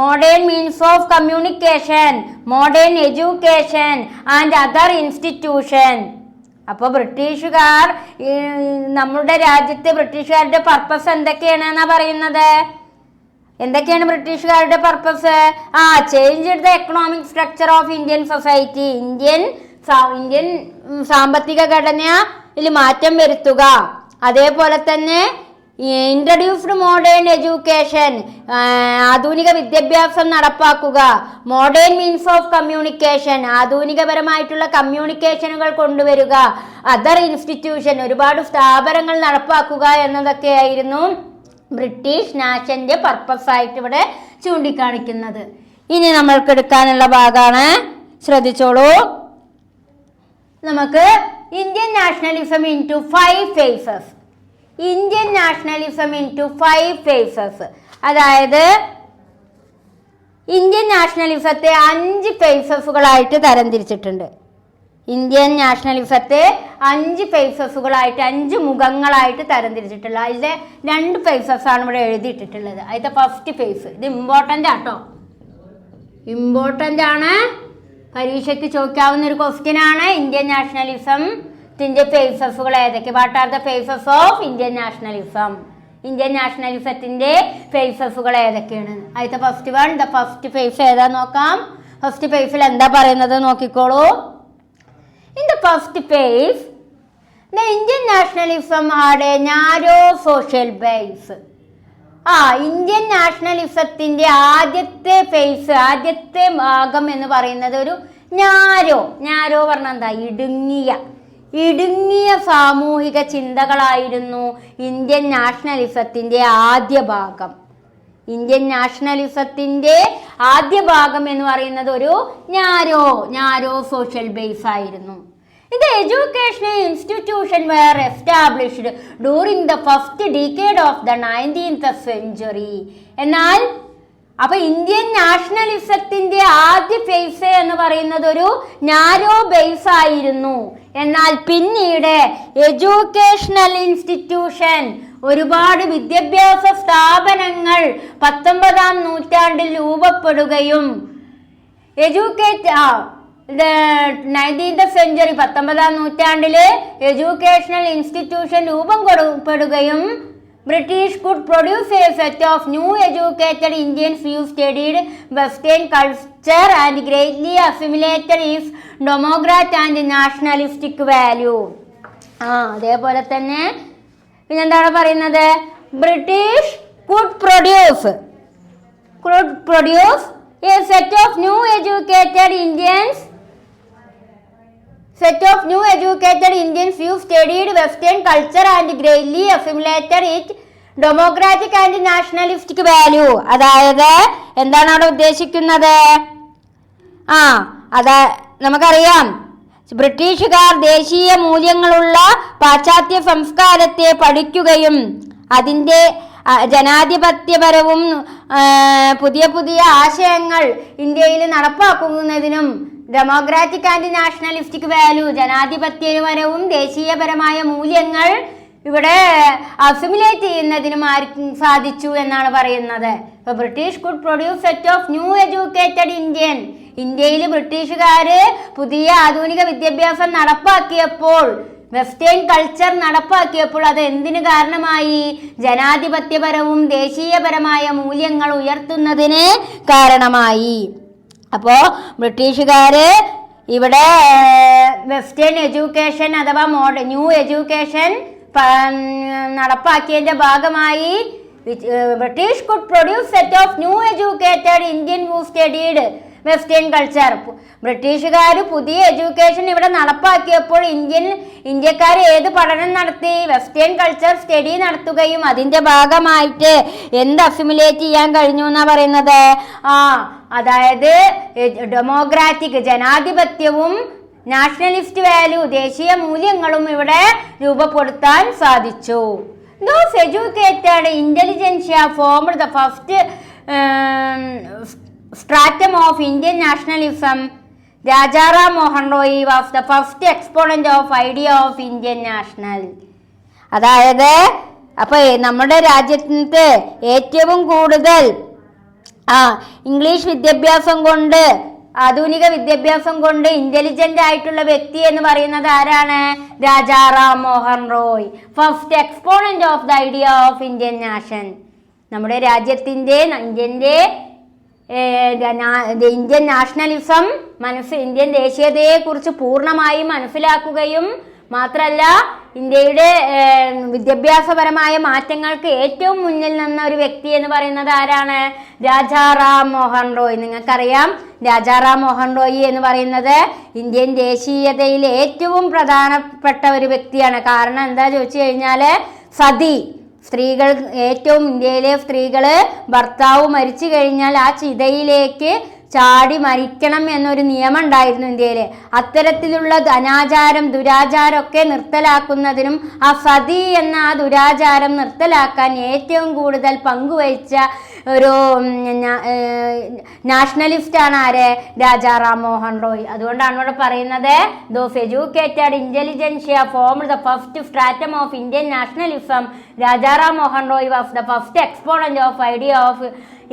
A: Modern means of communication, modern education and other institution. അപ്പോൾ ബ്രിട്ടീഷുകാർ നമ്മുടെ രാജ്യത്ത് ബ്രിട്ടീഷുകാരുടെ പർപ്പസ് എന്തൊക്കെയാണെന്നാ പറയുന്നത്? എന്തൊക്കെയാണ് ബ്രിട്ടീഷുകാരുടെ purpose? Change the economic structure of Indian society, Indian സാമ്പത്തിക ഘടനയിൽ മാറ്റം വരുത്തുക. അതേപോലെ തന്നെ ഇൻട്രൊഡ്യൂസ്ഡ് മോഡേൺ എഡ്യൂക്കേഷൻ, ആധുനിക വിദ്യാഭ്യാസം നടപ്പാക്കുക. മോഡേൺ മീൻസ് ഓഫ് കമ്മ്യൂണിക്കേഷൻ, ആധുനികപരമായിട്ടുള്ള കമ്മ്യൂണിക്കേഷനുകൾ കൊണ്ടുവരിക. അതർ ഇൻസ്റ്റിറ്റ്യൂഷൻ, ഒരുപാട് സ്ഥാപനങ്ങൾ നടപ്പാക്കുക എന്നതൊക്കെയായിരുന്നു ബ്രിട്ടീഷ് നാഷന്റെ പർപ്പസ് ആയിട്ട് ഇവിടെ ചൂണ്ടിക്കാണിക്കുന്നത്. ഇനി നമ്മൾക്ക് എടുക്കാനുള്ള ഭാഗമാണ്, ശ്രദ്ധിച്ചോളൂ. നമുക്ക് Indian nationalism into 5 phases. Indian nationalism into 5 phases. അതായത് ഇന്ത്യൻ നാഷണലിസത്തെ 5 ഫേസസുകളായിട്ട് തരംതിരിച്ചിട്ടുണ്ട്. ഇന്ത്യൻ നാഷണലിസത്തെ 5 ഫേസസുകളായിട്ട് 5 മുഖങ്ങളായിട്ട് തരംതിരിച്ചിട്ടുള്ള അതിലെ 2 ഫേസസ് ആണ് ഇവിടെ എഴുതിയിട്ടിട്ടുള്ളത്. അതിന്റെ ഫസ്റ്റ് ഫേസ് ഇത് ഇമ്പോർട്ടൻ്റ് ആട്ടോ, ഇമ്പോർട്ടൻ്റ് ആണ്, പരീക്ഷയ്ക്ക് ചോദിക്കാവുന്ന ഒരു ക്വസ്റ്റ്യൻ ആണ്. ഇന്ത്യൻ നാഷണലിസത്തിന്റെ ഫേസസുകൾ ഏതൊക്കെ? What are the phases of Indian nationalism? Indian നാഷണലിസത്തിന്റെ ഫേസസുകൾ ഏതൊക്കെയാണ്? അതിന്റെ first one, the first phase ഏതാ നോക്കാം. ഫസ്റ്റ് ഫേസിൽ എന്താ പറയുന്നത് നോക്കിക്കോളൂ. In the first phase, the Indian nationalism had a narrow social base. Indian നാഷണലിസത്തിന്റെ ആദ്യത്തെ ഫേസ്, ആദ്യത്തെ ഭാഗം എന്ന് പറയുന്നത് ഒരു ഞാരോ പറഞ്ഞാൽ എന്താ, ഇടുങ്ങിയ സാമൂഹിക ചിന്തകളായിരുന്നു ഇന്ത്യൻ നാഷണലിസത്തിന്റെ ആദ്യ ഭാഗം. ഇന്ത്യൻ നാഷണലിസത്തിന്റെ ആദ്യ ഭാഗം എന്ന് പറയുന്നത് ഒരു ഞാരോ സോഷ്യൽ ബേസ് ആയിരുന്നു. The educational institution were established during the first decade of the 19th century. എന്നാൽ അപ്പൊ ഇന്ത്യൻ നാഷണലിസത്തിന്റെ ആദ്യ ഫേസ് എന്ന് പറയുന്നത് ഒരു നാരോ ബേസ് ആയിരുന്നു. എന്നാൽ പിന്നീട് എഡ്യൂക്കേഷണൽ ഇൻസ്റ്റിറ്റ്യൂഷൻ, ഒരുപാട് വിദ്യാഭ്യാസ സ്ഥാപനങ്ങൾ 19ാം നൂറ്റാണ്ടിൽ രൂപപ്പെടുകയും 19th century 19ാം നൂറ്റാണ്ടില് എഡ്യൂക്കേഷണൽ ഇൻസ്റ്റിറ്റ്യൂഷൻ രൂപപ്പെടുകയും British could produce a set of new educated Indians who studied Western culture and greatly assimilated its democratic and nationalistic value. അതേപോലെ തന്നെ പിന്നെന്താണ് പറയുന്നത്? British could produce a set of new educated Indians who studied Western culture and greatly assimilated its democratic and nationalistic value. അതായത് എന്താണ് അവിടെ ഉദ്ദേശിക്കുന്നത്? നമുക്കറിയാം, ബ്രിട്ടീഷുകാർ ദേശീയ മൂല്യങ്ങളുള്ള പാശ്ചാത്യ സംസ്കാരത്തെ പഠിക്കുകയും അതിൻ്റെ ജനാധിപത്യപരവും പുതിയ ആശയങ്ങൾ ഇന്ത്യയിൽ നടപ്പാക്കുന്നതിനും ഡെമോക്രാറ്റിക് ആൻഡ് നാഷണലിസ്റ്റിക് വാല്യൂ, ജനാധിപത്യപരവും ദേശീയപരമായ മൂല്യങ്ങൾ ഇവിടെ അസിമുലേറ്റ് ചെയ്യുന്നതിനും ആർക്കും സാധിച്ചു എന്നാണ് പറയുന്നത്. ഇപ്പൊ British could produce set of new educated ഇന്ത്യയിൽ ബ്രിട്ടീഷുകാര് പുതിയ ആധുനിക വിദ്യാഭ്യാസം നടപ്പാക്കിയപ്പോൾ, വെസ്റ്റേൺ കൾച്ചർ നടപ്പാക്കിയപ്പോൾ അത് എന്തിനു കാരണമായി? ജനാധിപത്യപരവും ദേശീയപരമായ മൂല്യങ്ങൾ ഉയർത്തുന്നതിന് കാരണമായി. അപ്പോ ബ്രിട്ടീഷുകാര് ഇവിടെ വെസ്റ്റേൺ എഡ്യൂക്കേഷൻ അഥവാ ന്യൂ എഡ്യൂക്കേഷൻ നടപ്പാക്കിയതിന്റെ ഭാഗമായി British could produce set of new educated Indian who studied western culture. ബ്രിട്ടീഷുകാർ പുതിയ എഡ്യൂക്കേഷൻ ഇവിടെ നടപ്പാക്കിയപ്പോൾ ഇന്ത്യക്കാർ ഏത് പഠനം നടത്തി? വെസ്റ്റേൺ കൾച്ചർ സ്റ്റഡി നടത്തുകയും അതിന്റെ ഭാഗമായിട്ട് എന്ത് അസിമുലേറ്റ് ചെയ്യാൻ കഴിഞ്ഞു എന്നാ പറയുന്നത്? അതായത് ഡെമോക്രാറ്റിക്, ജനാധിപത്യവും നാഷണലിസ്റ്റ് വാല്യൂ, ദേശീയ മൂല്യങ്ങളും ഇവിടെ രൂപപ്പെടുത്താൻ സാധിച്ചു. Those educated intelligentsia formed the first stratum of Indian nationalism. Rajaram Mohan Roy was the first exponent of idea of Indian national. അതായത് അപ്പൊ നമ്മുടെ രാജ്യത്ത് ഏറ്റവും കൂടുതൽ ഇംഗ്ലീഷ് വിദ്യാഭ്യാസം കൊണ്ട്, ആധുനിക വിദ്യാഭ്യാസം കൊണ്ട് ഇന്റലിജന്റ് ആയിട്ടുള്ള വ്യക്തി എന്ന് പറയുന്നത് ആരാണ്? Rajaram Mohan Roy. First exponent of the idea of Indian nation. നമ്മുടെ രാജ്യത്തിന്റെ ഇന്ത്യൻ നാഷണലിസം ഇന്ത്യൻ ദേശീയതയെ കുറിച്ച് പൂർണ്ണമായും മനസ്സിലാക്കുകയും മാത്രമല്ല ഇന്ത്യയുടെ വിദ്യാഭ്യാസപരമായ മാറ്റങ്ങൾക്ക് ഏറ്റവും മുന്നിൽ നിന്ന ഒരു വ്യക്തി എന്ന് പറയുന്നത് ആരാണ്? രാജാറാം മോഹൻ റോയ്. നിങ്ങൾക്കറിയാം, രാജാറാം മോഹൻ റോയ് എന്ന് പറയുന്നത് ഇന്ത്യൻ ദേശീയതയിൽ ഏറ്റവും പ്രധാനപ്പെട്ട ഒരു വ്യക്തിയാണ്. കാരണം എന്താ ചോദിച്ചു കഴിഞ്ഞാല്, സതി, സ്ത്രീകൾ, ഏറ്റവും ഇന്ത്യയിലെ സ്ത്രീകള് ഭർത്താവ് മരിച്ചു കഴിഞ്ഞാൽ ആ ചിതയിലേക്ക് ചാടി മരിക്കണം എന്നൊരു നിയമം ഉണ്ടായിരുന്നു ഇന്ത്യയില്. അത്തരത്തിലുള്ള അനാചാരം, ദുരാചാരം ഒക്കെ നിർത്തലാക്കുന്നതിനും ആ സതി എന്ന ആ ദുരാചാരം നിർത്തലാക്കാൻ ഏറ്റവും കൂടുതൽ പങ്കുവഹിച്ച ഒരു നാഷണലിസ്റ്റ് ആണ് ആര്? രാജാറാം മോഹൻ റോയ്. അതുകൊണ്ടാണ് ഇവിടെ പറയുന്നത് those educated intelligentsia formed the first stratum of Indian nationalism. Rajaram Mohan Roy was the first exponent of idea of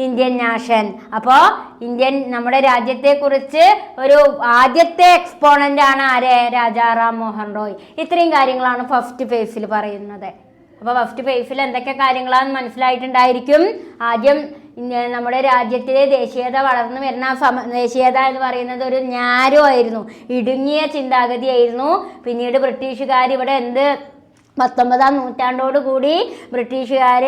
A: Indian nation. അപ്പോൾ നമ്മുടെ രാജ്യത്തെ കുറിച്ച് ഒരു ആദ്യത്തെ എക്സ്പോണന്റ് ആണ് ആര്? രാജാറാം മോഹൻ റോയ്. ഇത്രയും കാര്യങ്ങളാണ് ഫസ്റ്റ് ഫേസിൽ പറയുന്നത്. അപ്പോൾ ഫസ്റ്റ് ഫേസിൽ എന്തൊക്കെ കാര്യങ്ങളാണെന്ന് മനസ്സിലായിട്ടുണ്ടായിരിക്കും. ആദ്യം നമ്മുടെ രാജ്യത്തിലെ ദേശീയത വളർന്നു വരുന്ന ദേശീയത എന്ന് പറയുന്നത് ഒരു നാരോ ആയിരുന്നു, ഇടുങ്ങിയ ചിന്താഗതിയായിരുന്നു. പിന്നീട് ബ്രിട്ടീഷുകാർ ഇവിടെ 19-ാം നൂറ്റാണ്ടോടുകൂടി ബ്രിട്ടീഷുകാർ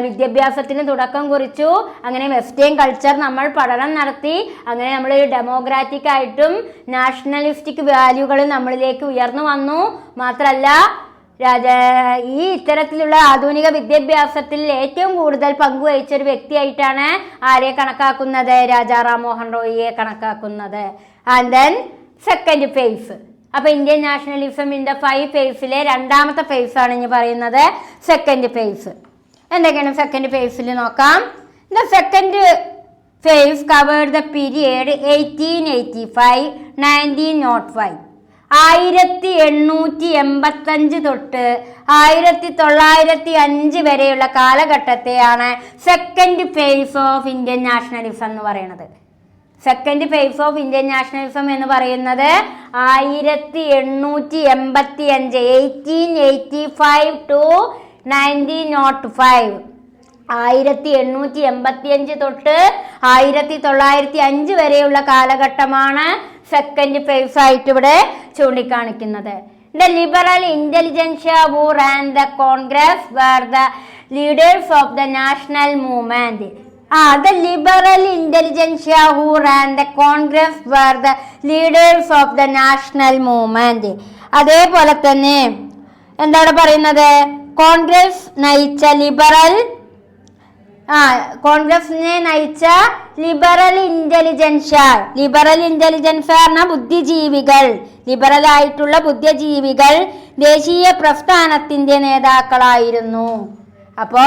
A: വിദ്യാഭ്യാസത്തിന് തുടക്കം കുറിച്ചു. അങ്ങനെ വെസ്റ്റേൺ കൾച്ചർ നമ്മൾ പഠനം നടത്തി. അങ്ങനെ നമ്മൾ ഡെമോക്രാറ്റിക് ആയിട്ടും നാഷണലിസ്റ്റിക് വാല്യൂകൾ നമ്മളിലേക്ക് ഉയർന്നു വന്നു. മാത്രമല്ല ഈ ഇത്തരത്തിലുള്ള ആധുനിക വിദ്യാഭ്യാസത്തിൽ ഏറ്റവും കൂടുതൽ പങ്കുവഹിച്ച ഒരു വ്യക്തിയായിട്ടാണ് ആരെ കണക്കാക്കുന്നത്? രാജാറാം മോഹൻ റോയിയെ കണക്കാക്കുന്നത്. And then second phase. അപ്പൊ ഇന്ത്യൻ നാഷണലിസമിന്റെ 5 ഫേസിലെ രണ്ടാമത്തെ ഫേസ് ആണ് ഇനി പറയുന്നത് സെക്കൻഡ് ഫേസ്. എന്തൊക്കെയാണ് സെക്കൻഡ് ഫേസിൽ നോക്കാം. The second phase covered the period 1885-1905. 1885 തൊട്ട് 1905 വരെയുള്ള കാലഘട്ടത്തെയാണ് second phase of Indian nationalism എന്ന് പറയുന്നത്. Second phase of Indian nationalism എന്ന് പറയുന്നത് 1885 1885 to 1905. 1885 തൊട്ട് 1905 വരെയുള്ള കാലഘട്ടമാണ് സെക്കൻഡ് ഫേസ് ആയിട്ട് ഇവിടെ ചൂണ്ടിക്കാണിക്കുന്നത്. The liberal intelligentsia who ran the Congress were the leaders of the national movement. The liberal intelligentsia who ran the Congress were the leaders of the national movement. അതേപോലെ തന്നെ എന്താണ് പറയുന്നത്? കോൺഗ്രസ് നയിച്ച കോൺഗ്രസിനെ നയിച്ച ലിബറൽ ഇന്റലിജൻഷ്യ പറഞ്ഞ ബുദ്ധിജീവികൾ, ലിബറൽ ആയിട്ടുള്ള ബുദ്ധിജീവികൾ ദേശീയ പ്രസ്ഥാനത്തിന്റെ നേതാക്കളായിരുന്നു. അപ്പോ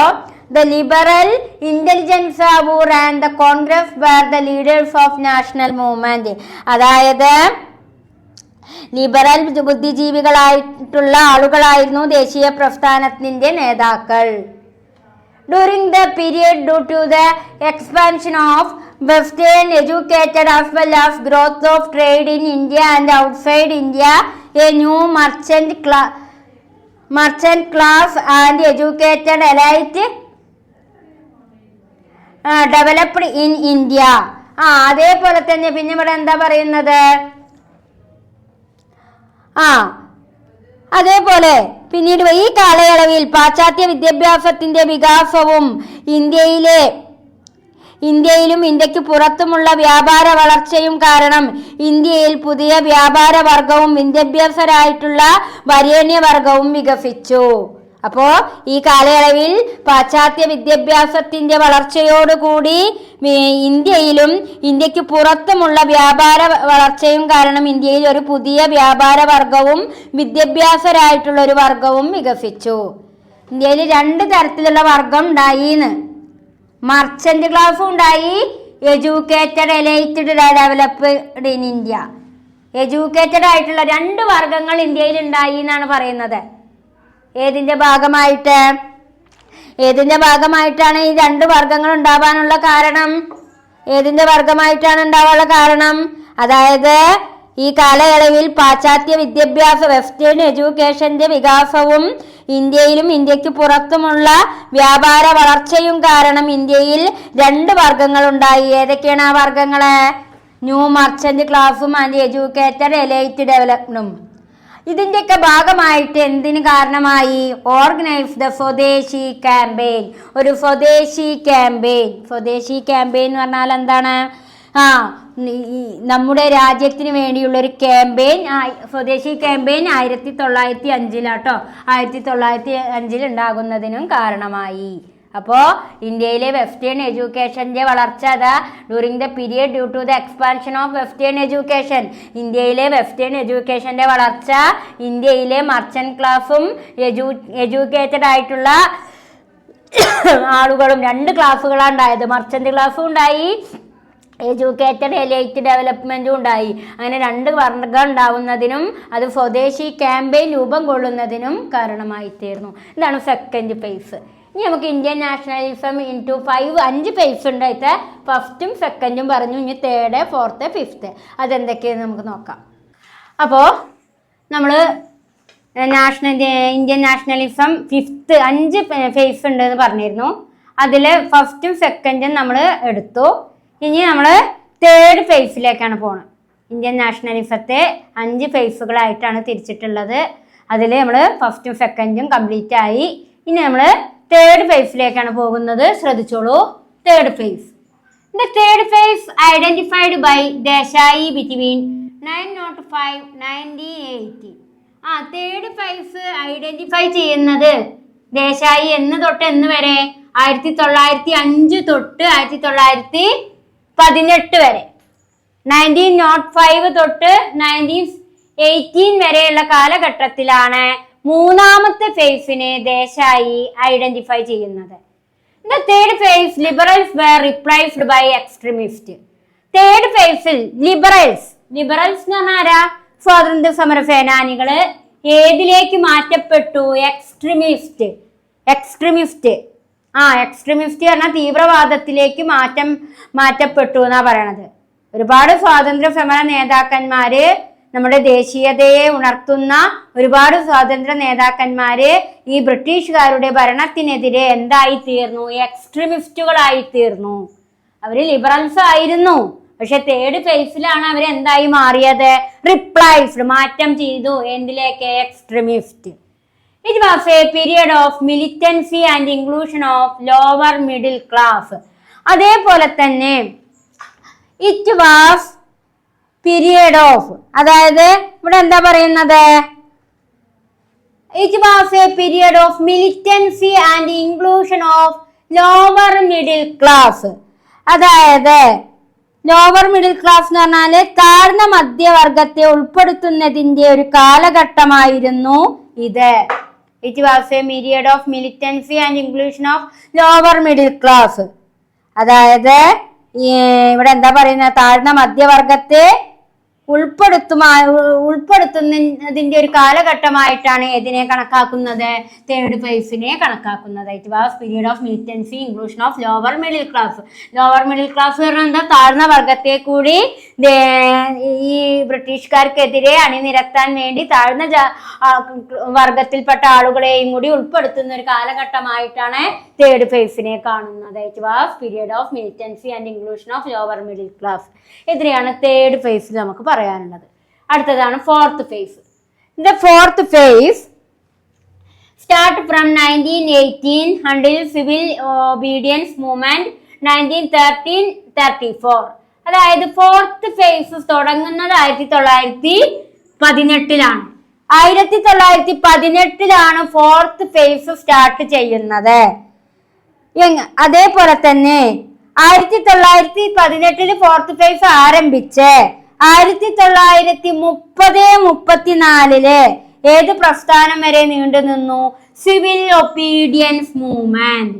A: the liberal intelligentsia who ran the Congress were the leaders of national movement. അതായത് ലിബറൽ ബുദ്ധിജീവികളായിട്ടുള്ള ആളുകളായിരുന്നു ദേശീയ പ്രസ്ഥാനത്തിന്റെ നേതാക്കൾ. During the period, due to the expansion of Western educated as well as growth of trade in India and outside India, a new merchant class and educated elite developed in India. അതേപോലെ തന്നെ പിന്നെ ഇവിടെ എന്താ പറയുന്നത്? അതേപോലെ പിന്നീട് ഈ കാലയളവിൽ പാശ്ചാത്യ വിദ്യാഭ്യാസത്തിന്റെ വികാസവും ഇന്ത്യയിലും ഇന്ത്യക്ക് പുറത്തുമുള്ള വ്യാപാര വളർച്ചയും കാരണം ഇന്ത്യയിൽ പുതിയ വ്യാപാര വർഗവും വിദ്യാഭ്യാസരായിട്ടുള്ള വരേണ്യവർഗവും വികസിച്ചു. അപ്പോ ഈ കാലയളവിൽ പാശ്ചാത്യ വിദ്യാഭ്യാസത്തിന്റെ വളർച്ചയോടുകൂടി ഇന്ത്യയിലും ഇന്ത്യക്ക് പുറത്തുമുള്ള വ്യാപാര വളർച്ചയും കാരണം ഇന്ത്യയിൽ ഒരു പുതിയ വ്യാപാര വർഗവും വിദ്യാഭ്യാസരായിട്ടുള്ള ഒരു വർഗവും വികസിച്ചു. ഇന്ത്യയിൽ 2 തരത്തിലുള്ള വർഗം ഉണ്ടായിന്ന്. മർച്ചന്റ് ക്ലാസ്സും ഉണ്ടായി, educated elite developed in India. Educated ആയിട്ടുള്ള 2 വർഗങ്ങൾ ഇന്ത്യയിൽ ഉണ്ടായി എന്നാണ് പറയുന്നത്. ഏതിന്റെ ഭാഗമായിട്ടാണ് ഈ 2 വർഗങ്ങൾ ഉണ്ടാവാനുള്ള കാരണം? അതായത് ഈ കാലയളവിൽ പാശ്ചാത്യ വിദ്യാഭ്യാസ വെസ്റ്റേൺ എഡ്യൂക്കേഷന്റെ വികാസവും ഇന്ത്യയിലും ഇന്ത്യക്ക് പുറത്തുമുള്ള വ്യാപാര വളർച്ചയും കാരണം ഇന്ത്യയിൽ 2 വർഗങ്ങൾ ഉണ്ടായി. ഏതൊക്കെയാണ് ആ വർഗങ്ങള്? ന്യൂ മർച്ചന്റ് ക്ലാസ്സും ആൻഡ് എഡ്യൂക്കേറ്റഡ് എലൈറ്റ് ഡെവലപ്മെന്റും. ഇതിന്റെയൊക്കെ ഭാഗമായിട്ട് എന്തിന് കാരണമായി? ഓർഗനൈസ് ദ സ്വദേശി ക്യാമ്പയിൻ. ഒരു സ്വദേശി ക്യാമ്പയിൻ എന്ന് പറഞ്ഞാൽ എന്താണ്? നമ്മുടെ രാജ്യത്തിന് വേണ്ടിയുള്ള ഒരു ക്യാമ്പയിൻ, സ്വദേശി ക്യാമ്പയിൻ 1905 1905 ഉണ്ടാകുന്നതിനും കാരണമായി. അപ്പോൾ ഇന്ത്യയിലെ വെസ്റ്റേൺ എഡ്യൂക്കേഷന്റെ വളർച്ച during the period due to the expansion of western education. ഇന്ത്യയിലെ വെസ്റ്റേൺ എഡ്യൂക്കേഷന്റെ വളർച്ച ഇന്ത്യയിലെ മർച്ചന്റ് ക്ലാസ്സും എഡ്യൂക്കേറ്റഡ് ആയിട്ടുള്ള ആളുകളും 2 ക്ലാസ്സുകളാണ് ഉണ്ടായത്. മർച്ചന്റ് ക്ലാസ്സും ഉണ്ടായി, എഡ്യൂക്കേറ്റഡ് എലൈറ്റ് ഡെവലപ്മെന്റും ഉണ്ടായി. അങ്ങനെ 2 വർഗം ഉണ്ടാവുന്നതിനും അത് സ്വദേശി ക്യാമ്പയിൻ രൂപം കൊള്ളുന്നതിനും കാരണമായി തീർന്നു. ഇതാണ് സെക്കൻഡ് ഫേസ്. ഇനി നമുക്ക് ഇന്ത്യൻ നാഷണലിസം ഇൻടു 5 ഫേസ് ഉണ്ട്. അതിൽ ഫസ്റ്റും സെക്കൻഡും പറഞ്ഞു. ഇനി തേർഡ്, ഫോർത്ത്, ഫിഫ്ത്ത് അതെന്തൊക്കെയെന്ന് നമുക്ക് നോക്കാം. അപ്പോൾ നമ്മൾ ഇന്ത്യൻ നാഷണലിസം 5 ഫേസ് ഉണ്ട് എന്ന് പറഞ്ഞിരുന്നു. അതിൽ ഫസ്റ്റും സെക്കൻഡും നമ്മൾ എടുത്തു. ഇനി നമ്മൾ തേർഡ് ഫേസിലേക്കാണ് പോകുന്നത്. ഇന്ത്യൻ നാഷണലിസത്തെ 5 ഫേസുകളായിട്ടാണ് തിരിച്ചിട്ടുള്ളത്. അതിൽ നമ്മൾ ഫസ്റ്റും സെക്കൻഡും കംപ്ലീറ്റ് ആയി. ഇനി നമ്മൾ തേർഡ് ഫേസിലേക്കാണ് പോകുന്നത്. ശ്രദ്ധിച്ചോളൂ. Third phase. The third phase identified by Desai between 1905 1980. Third phase identify ചെയ്യുന്നത് ദേശായി എന്ന് തൊട്ട് എന്ന് വരെ 1905 തൊട്ട് 1918 വരെ, 1905 തൊട്ട് 1918 വരെയുള്ള കാലഘട്ടത്തിലാണ് മൂന്നാമത്തെ ഫേസിനെ ദേശായി ഐഡന്റിഫൈ ചെയ്യുന്നത്. The third phase, liberals were replaced by extremists. Third ഫേസിൽ ലിബറൽസ് എന്ന് പറഞ്ഞാൽ ആരാ? സ്വാതന്ത്ര്യ സമര സേനാനികള് ഏതിലേക്ക് മാറ്റപ്പെട്ടു? എക്സ്ട്രീമിസ്റ്റ് പറഞ്ഞാൽ തീവ്രവാദത്തിലേക്ക് മാറ്റപ്പെട്ടു എന്നാ പറയണത്. ഒരുപാട് സ്വാതന്ത്ര്യ സമര നേതാക്കന്മാര്, നമ്മുടെ ദേശീയതയെ ഉണർത്തുന്ന ഒരുപാട് സ്വാതന്ത്ര്യ നേതാക്കന്മാര് ഈ ബ്രിട്ടീഷുകാരുടെ ഭരണത്തിനെതിരെ എന്തായി തീർന്നു? എക്സ്ട്രീമിസ്റ്റുകളായി തീർന്നു. അവര് ലിബറൽസ് ആയിരുന്നു. പക്ഷെ തേർഡ് ഫേസിലാണ് അവർ എന്തായി മാറിയത്? റിപ്ലൈസ്ഡ്, മാറ്റം ചെയ്തു. എന്തിലേക്ക്? Extremist. It was a period of militancy and inclusion of lower middle class. അതേപോലെ തന്നെ ഇറ്റ് വാസ് പീരിയഡ് ഓഫ്, അതായത് ഇവിടെ എന്താ പറയുന്നത്? It was a period of militancy and inclusion of lower middle class. അതായത് ലോവർ മിഡിൽ ക്ലാസ് എന്ന് പറഞ്ഞാല് താഴ്ന്ന മധ്യവർഗത്തെ ഉൾപ്പെടുത്തുന്നതിന്റെ ഒരു കാലഘട്ടമായിരുന്നു ഇത്. It was a period of militancy and inclusion of lower middle class. അതായത് ഇവിടെ എന്താ പറയുന്നത്? താഴ്ന്ന മധ്യവർഗത്തെ ഉൾപ്പെടുത്തുന്നതിന്റെ ഒരു കാലഘട്ടമായിട്ടാണ് ഇതിനെ കണക്കാക്കുന്നത്? തേർഡ് ഫേസിനെ കണക്കാക്കുന്നത്. It was period of militancy inclusion of lower middle class. Lower middle class പറഞ്ഞാൽ എന്താ? താഴ്ന്ന വർഗത്തെ കൂടി ഈ ബ്രിട്ടീഷുകാർക്കെതിരെ അണിനിരത്താൻ വേണ്ടി താഴ്ന്ന വർഗത്തിൽപ്പെട്ട ആളുകളെയും കൂടി ഉൾപ്പെടുത്തുന്ന ഒരു കാലഘട്ടമായിട്ടാണ് തേർഡ് ഫേസിനെ കാണുന്നത്. It was period of militancy and inclusion of lower middle class. ഇതിനെയാണ് തേർഡ് ഫേസിൽ നമുക്ക് പറയാനുള്ളത്. അടുത്തതാണ് fourth phase. The fourth phase start from 1918 until civil obedience movement 1913-34. അതായത് ഫോർത്ത് ഫേസ് തുടങ്ങുന്നത് 1918-ലാണ്. 1918 ഫോർത്ത് ഫേസ് സ്റ്റാർട്ട് ചെയ്യുന്നത്. അതേപോലെ തന്നെ 1918 ഫോർത്ത് ഫേസ് ആരംഭിച്ച് 1930-34 ഏത് പ്രസ്ഥാനം വരെ നീണ്ടു നിന്നു? Civil obedience movement.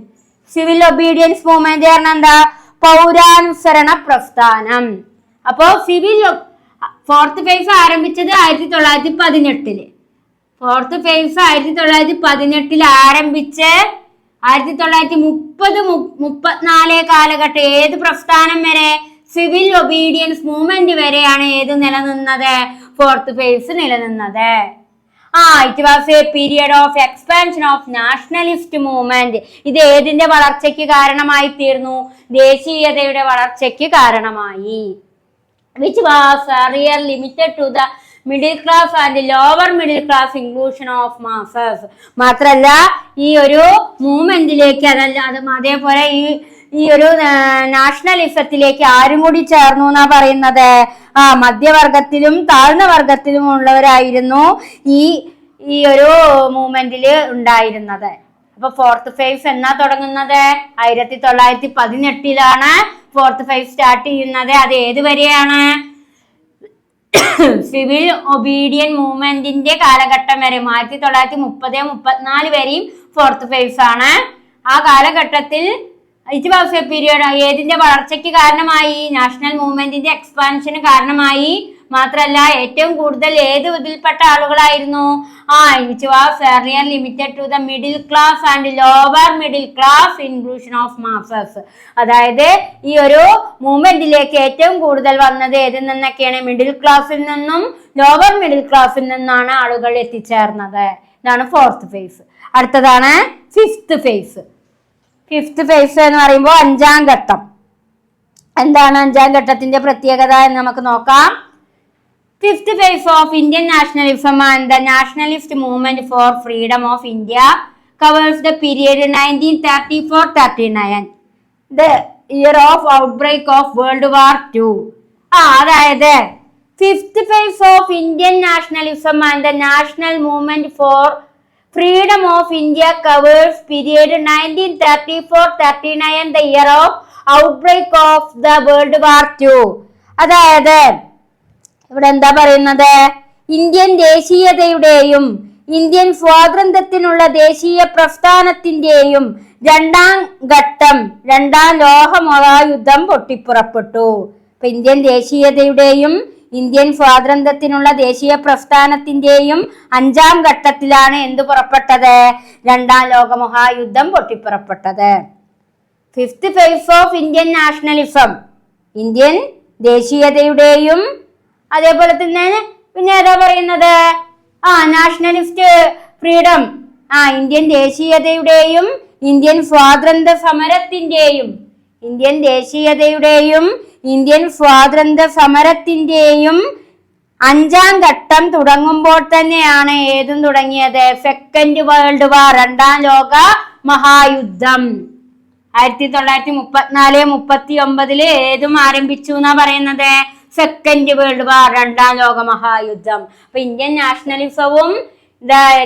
A: Civil obedience movement പറഞ്ഞാൽ എന്താ? പൗരാനുസരണ പ്രസ്ഥാനം. അപ്പോ ഫോർത്ത് ഫേസ് ആരംഭിച്ചത് 1918. ഫോർത്ത് ഫേസ് 1918 ആരംഭിച്ച് 1930-34 കാലഘട്ടം ഏത് പ്രസ്ഥാനം വരെ? സിവിൽ ഒബീഡിയൻസ് മൂവ്മെന്റ് വരെയാണ് ഏത് നിലനിന്നത്? ഫോർത്ത് ഫേസ് നിലനിന്നത്. It was a period of expansion of nationalist movement. ഇത് ഏതിന്റെ വളർച്ചയ്ക്ക് കാരണമായി തീർന്നു? ദേശീയതയുടെ വളർച്ചയ്ക്ക് കാരണമായി. Which was earlier limited to the middle class and lower middle class inclusion of masses. മാത്രല്ല ഈ ഒരു മൂവ്മെന്റിലേക്ക് അതേപോലെ ഈ ഒരു നാഷണലിസത്തിലേക്ക് ആരും കൂടി ചേർന്നു എന്നാ പറയുന്നത്? മധ്യവർഗത്തിലും താഴ്ന്ന വർഗത്തിലും ഉള്ളവരായിരുന്നു ഈ ഒരു മൂവ്മെന്റില് ഉണ്ടായിരുന്നത്. അപ്പൊ ഫോർത്ത് ഫേസ് എന്നാ തുടങ്ങുന്നത്? 1918 ഫോർത്ത് ഫേസ് സ്റ്റാർട്ട് ചെയ്യുന്നത്. അത് ഏതുവരെയാണ്? സിവിൽ ഒബീഡിയൻ മൂവ്മെന്റിന്റെ കാലഘട്ടം വരെ 1930-34 വരെയും ഫോർത്ത് ഫേസ് ആണ്. ആ കാലഘട്ടത്തിൽ ഇറ്റ് വാസ് എ പീരിയഡ് ഏതിന്റെ വളർച്ചയ്ക്ക് കാരണമായി, നാഷണൽ മൂവ്മെന്റിന്റെ എക്സ്പാൻഷന് കാരണമായി. മാത്രല്ല ഏറ്റവും കൂടുതൽ ഏത് ഇതിൽപ്പെട്ട ആളുകളായിരുന്നു, it was earlier limited to the middle class and lower middle class inclusion of masses. അതായത് ഈ ഒരു മൂവ്മെന്റിലേക്ക് ഏറ്റവും കൂടുതൽ വന്നത് ഏതിൽ നിന്നൊക്കെയാണ്, മിഡിൽ ക്ലാസ്സിൽ നിന്നും ലോവർ മിഡിൽ ക്ലാസ്സിൽ നിന്നാണ് ആളുകൾ എത്തിച്ചേർന്നത്. ഇതാണ് ഫോർത്ത് ഫേസ്. അടുത്തതാണ് ഫിഫ്ത്ത് ഫേസ്. ഫിഫ്ത്ത് ഫേസ് എന്ന് പറയുമ്പോൾ അഞ്ചാം ഘട്ടം. എന്താണ് അഞ്ചാം ഘട്ടത്തിന്റെ പ്രത്യേകത എന്ന് നമുക്ക് നോക്കാം. Fifth phase of Indian nationalism and the nationalist movement for freedom of India covers the period 1934-39, the year of outbreak of World War II. അതായത് fifth phase of Indian nationalism and the national movement for freedom of India covers period 1934-39, the year of outbreak of the World War II. അതായത് ഇവിടെ എന്താ പറയുന്നത്, Indian ദേശീയതയുടെയും Indian സ്വാതന്ത്ര്യത്തിനുള്ള ദേശീയ പ്രസ്ഥാനത്തിന്റെയും രണ്ടാം ഘട്ടം, രണ്ടാം ലോകമഹായുദ്ധം പൊട്ടിപ്പുറപ്പെട്ടു. ഇപ്പൊ ഇന്ത്യൻ ദേശീയതയുടെയും ഇന്ത്യൻ സ്വാതന്ത്ര്യത്തിനുള്ള ദേശീയ പ്രസ്ഥാനത്തിന്റെയും അഞ്ചാം ഘട്ടത്തിലാണ് എന്ത് പുറപ്പെട്ടത്, രണ്ടാം ലോകമഹായുദ്ധം പൊട്ടിപ്പുറപ്പെട്ടത്. Fifth phase of Indian nationalism, Indian ദേശീയതയുടെയും അതേപോലെ തന്നെ പിന്നെ ഏതാ പറയുന്നത്, നാഷണലിസ്റ്റ് ഫ്രീഡം, ഇന്ത്യൻ ദേശീയതയുടെയും ഇന്ത്യൻ സ്വാതന്ത്ര്യ സമരത്തിന്റെയും ഇന്ത്യൻ സ്വാതന്ത്ര്യ സമരത്തിന്റെയും അഞ്ചാം ഘട്ടം തുടങ്ങുമ്പോൾ തന്നെയാണ് ഏതും തുടങ്ങിയത്, സെക്കൻഡ് വേൾഡ് വാർ, രണ്ടാം ലോക മഹായുദ്ധം. 1934-39 ഏതും ആരംഭിച്ചു എന്നാ പറയുന്നത്, സെക്കൻഡ് വേൾഡ് വാർ, രണ്ടാം ലോക മഹായുദ്ധം. അപ്പൊ ഇന്ത്യൻ നാഷണലിസവും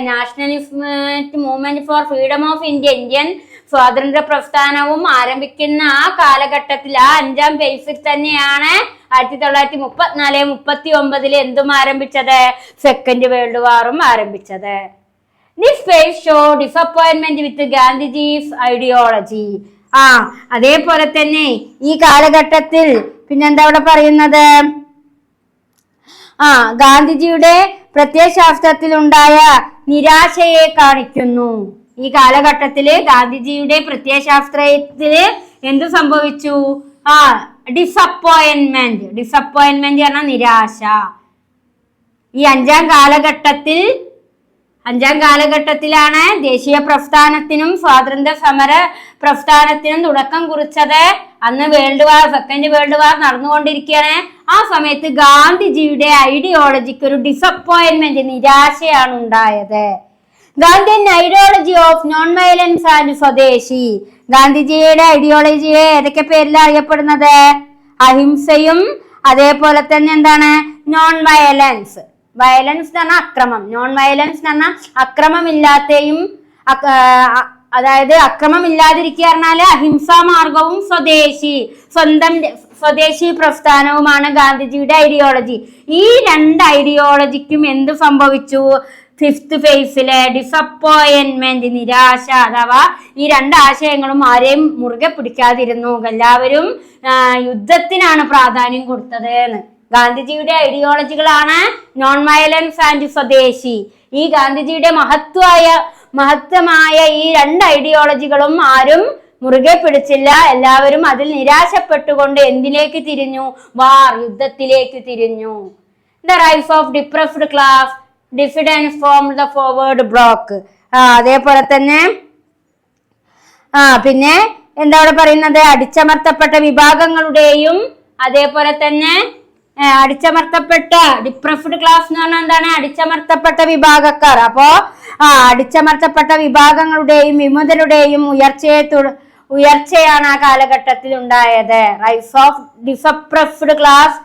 A: nationalist movement for freedom of India, Indian സ്വാതന്ത്ര്യ പ്രസ്ഥാനവും ആരംഭിക്കുന്ന ആ കാലഘട്ടത്തിൽ ആ അഞ്ചാം ഫേസിൽ തന്നെയാണ് 1934-39 എന്തും ആരംഭിച്ചത്, സെക്കൻഡ് വേൾഡ് വാറും ആരംഭിച്ചത്. This face show disappointment with Gandhiji's ideology. അതേപോലെ തന്നെ ഈ കാലഘട്ടത്തിൽ പിന്നെന്താ അവിടെ പറയുന്നത്, ഗാന്ധിജിയുടെ പ്രത്യയശാസ്ത്രത്തിൽ ഉണ്ടായ നിരാശയെ കാണിക്കുന്നു. ഈ കാലഘട്ടത്തില് ഗാന്ധിജിയുടെ പ്രത്യയശാസ്ത്രത്തില് എന്തു സംഭവിച്ചു, ഡിസപ്പോയിന്റ്മെന്റ് പറഞ്ഞാൽ നിരാശ. ഈ അഞ്ചാം കാലഘട്ടത്തിലാണ് ദേശീയ പ്രസ്ഥാനത്തിനും സ്വാതന്ത്ര്യ സമര പ്രസ്ഥാനത്തിനും തുടക്കം കുറിച്ചത്. അന്ന് സെക്കൻഡ് വേൾഡ് വാർ നടന്നുകൊണ്ടിരിക്കുകയാണ്. ആ സമയത്ത് ഗാന്ധിജിയുടെ ഐഡിയോളജിക്ക് ഒരു ഡിസപ്പോയിന്റ്മെന്റ്, നിരാശയാണ് ഉണ്ടായത്. Gandhian ideology of non violence and സ്വദേശി. ഗാന്ധിജിയുടെ ഐഡിയോളജിയെ ഏതൊക്കെ പേരിൽ അറിയപ്പെടുന്നത്, അഹിംസയും അതേപോലെ തന്നെ എന്താണ് നോൺ വയലൻസ്. വയലൻസ് എന്ന് പറഞ്ഞാൽ അക്രമം, നോൺ വയലൻസ് എന്ന് പറഞ്ഞാൽ അക്രമമില്ലാത്തയും, അതായത് അക്രമമില്ലാതിരിക്കുക പറഞ്ഞാല് അഹിംസാ മാർഗവും സ്വദേശി പ്രസ്ഥാനവുമാണ് ഗാന്ധിജിയുടെ ഐഡിയോളജി. ഈ രണ്ട് ഐഡിയോളജിക്കും എന്ത് സംഭവിച്ചു, ഫിഫ്ത്ത് ഫേസിലെ ഡിസപ്പോയിന്റ്മെന്റ്, നിരാശ, അഥവാ ഈ രണ്ട് ആശയങ്ങളും ആരെയും മുറുകെ പിടിക്കാതിരുന്നു. എല്ലാവരും യുദ്ധത്തിനാണ് പ്രാധാന്യം കൊടുത്തത് എന്ന്. ഗാന്ധിജിയുടെ ഐഡിയോളജികളാണ് നോൺ വയലൻസ് ആൻഡ് സ്വദേശി. ഈ ഗാന്ധിജിയുടെ മഹത്വമായ ഈ രണ്ട് ഐഡിയോളജികളും ആരും മുറുകെ പിടിച്ചില്ല. എല്ലാവരും അതിൽ നിരാശപ്പെട്ടുകൊണ്ട് എന്തിലേക്ക് തിരിഞ്ഞു, യുദ്ധത്തിലേക്ക് തിരിഞ്ഞു. The rise of depressed class, dissidents from the forward bloc. അതേപോലെ തന്നെ പിന്നെ എന്താ അവിടെ പറയുന്നത്, അടിച്ചമർത്തപ്പെട്ട വിഭാഗങ്ങളുടെയും അതേപോലെ തന്നെ അടിച്ചമർത്തപ്പെട്ട ഡിപ്രസ്ഡ് ക്ലാസ് എന്ന് പറഞ്ഞാൽ എന്താണ്, അടിച്ചമർത്തപ്പെട്ട വിഭാഗക്കാർ. അപ്പോ അടിച്ചമർത്തപ്പെട്ട വിഭാഗങ്ങളുടെയും വിമുതരുടെയും ഉയർച്ചയാണ് ആ കാലഘട്ടത്തിൽ ഉണ്ടായത്. Rise of depressed class,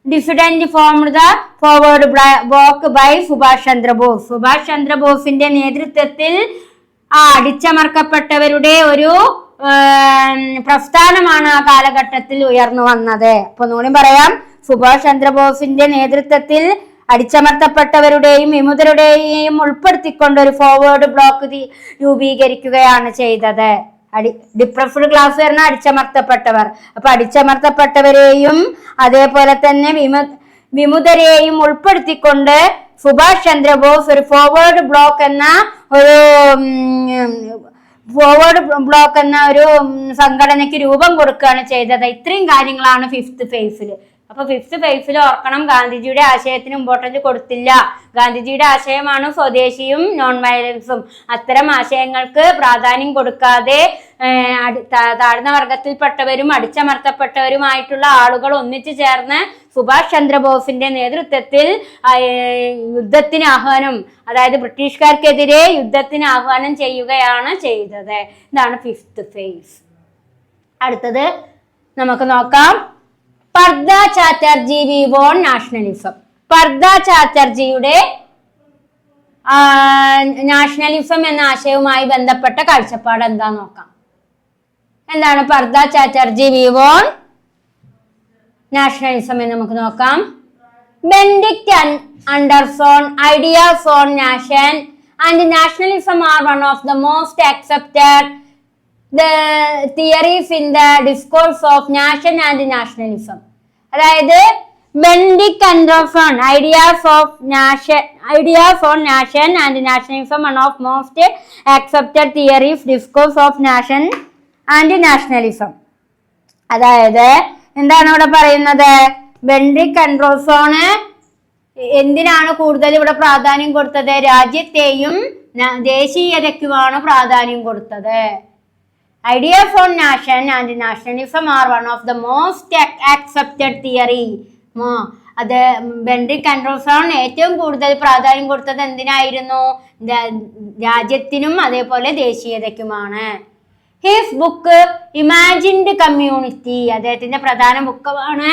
A: dissident formed the forward bloc by Subhash Chandrabose. സുഭാഷ് ചന്ദ്രബോസിന്റെ നേതൃത്വത്തിൽ അടിച്ചമർത്തപ്പെട്ടവരുടെ ഒരു പ്രസ്ഥാനമാണ് ആ കാലഘട്ടത്തിൽ ഉയർന്നു വന്നത്. അപ്പൊ ഒന്നുകൂടി പറയാം, സുഭാഷ് ചന്ദ്രബോസിന്റെ നേതൃത്വത്തിൽ അടിച്ചമർത്തപ്പെട്ടവരുടെയും വിമുതരുടെയും ഉൾപ്പെടുത്തിക്കൊണ്ട് ഒരു ഫോർവേഡ് ബ്ലോക്ക് രൂപീകരിക്കുകയാണ് ചെയ്തത്. ഡിപ്രസ്ഡ് ക്ലാസ് പറഞ്ഞാൽ അടിച്ചമർത്തപ്പെട്ടവർ. അപ്പൊ അടിച്ചമർത്തപ്പെട്ടവരെയും അതേപോലെ തന്നെ വിമുതരെയും ഉൾപ്പെടുത്തിക്കൊണ്ട് സുഭാഷ് ചന്ദ്രബോസ് ഒരു ഫോർവേഡ് ബ്ലോക്ക് എന്ന ഒരു സംഘടനയ്ക്ക് രൂപം കൊടുക്കുകയാണ് ചെയ്തത്. ഇത്രയും കാര്യങ്ങളാണ് ഫിഫ്ത്ത് ഫേസിൽ. അപ്പൊ ഫിഫ്ത്ത് ഫേസിൽ ഓർക്കണം, ഗാന്ധിജിയുടെ ആശയത്തിന് ഇമ്പോർട്ടൻസ് കൊടുത്തില്ല. ഗാന്ധിജിയുടെ ആശയമാണ് സ്വദേശിയും നോൺ വയലൻസും. അത്തരം ആശയങ്ങൾക്ക് പ്രാധാന്യം കൊടുക്കാതെ താഴ്ന്ന വർഗത്തിൽപ്പെട്ടവരും അടിച്ചമർത്തപ്പെട്ടവരുമായിട്ടുള്ള ആളുകൾ ഒന്നിച്ചു ചേർന്ന് സുഭാഷ് ചന്ദ്രബോസിന്റെ നേതൃത്വത്തിൽ യുദ്ധത്തിന് ആഹ്വാനം, അതായത് ബ്രിട്ടീഷുകാർക്കെതിരെ യുദ്ധത്തിന് ആഹ്വാനം ചെയ്യുകയാണ് ചെയ്തത്. ഇതാണ് ഫിഫ്ത്ത് ഫേസ്. അടുത്തത് നമുക്ക് നോക്കാം, Partha Chatterjee view von nationalism. Partha ചാറ്റർജിയുടെ നാഷണലിസം എന്ന ആശയവുമായി ബന്ധപ്പെട്ട കാഴ്ചപ്പാട് എന്താ നോക്കാം. എന്താണ് Partha Chatterjee view von nationalism എന്ന് നമുക്ക് നോക്കാം. Benedict Anderson ideas on nation and nationalism are one of the most accepted theories in the discourse of nation and nationalism. അതായത് Benedict Anderson ideas on nation and nationalism one of most accepted theories discourse of nation and nationalism. അതായത് എന്താണ് ഇവിടെ പറയുന്നത്, Benedict Anderson എന്തിനാണ് കൂടുതൽ ഇവിടെ പ്രാധാന്യം കൊടുത്തത്? രാജ്യത്തെയും ദേശീയതയ്ക്കുമാണ് പ്രാധാന്യം കൊടുത്തത്. Ideas on nation and nationalism are one of the most accepted theory. അത് ബെനഡിക്ട് ആൻഡർസൺ ഏറ്റവും കൂടുതൽ പ്രാധാന്യം കൊടുത്തത് എന്തിനായിരുന്നു? രാജ്യത്തിനും അതേപോലെ ദേശീയതയ്ക്കുമാണ്. ഹിസ് ബുക്ക് ഇമാജിൻഡ് കമ്മ്യൂണിറ്റി, അദ്ദേഹത്തിന്റെ പ്രധാന ബുക്കാണ്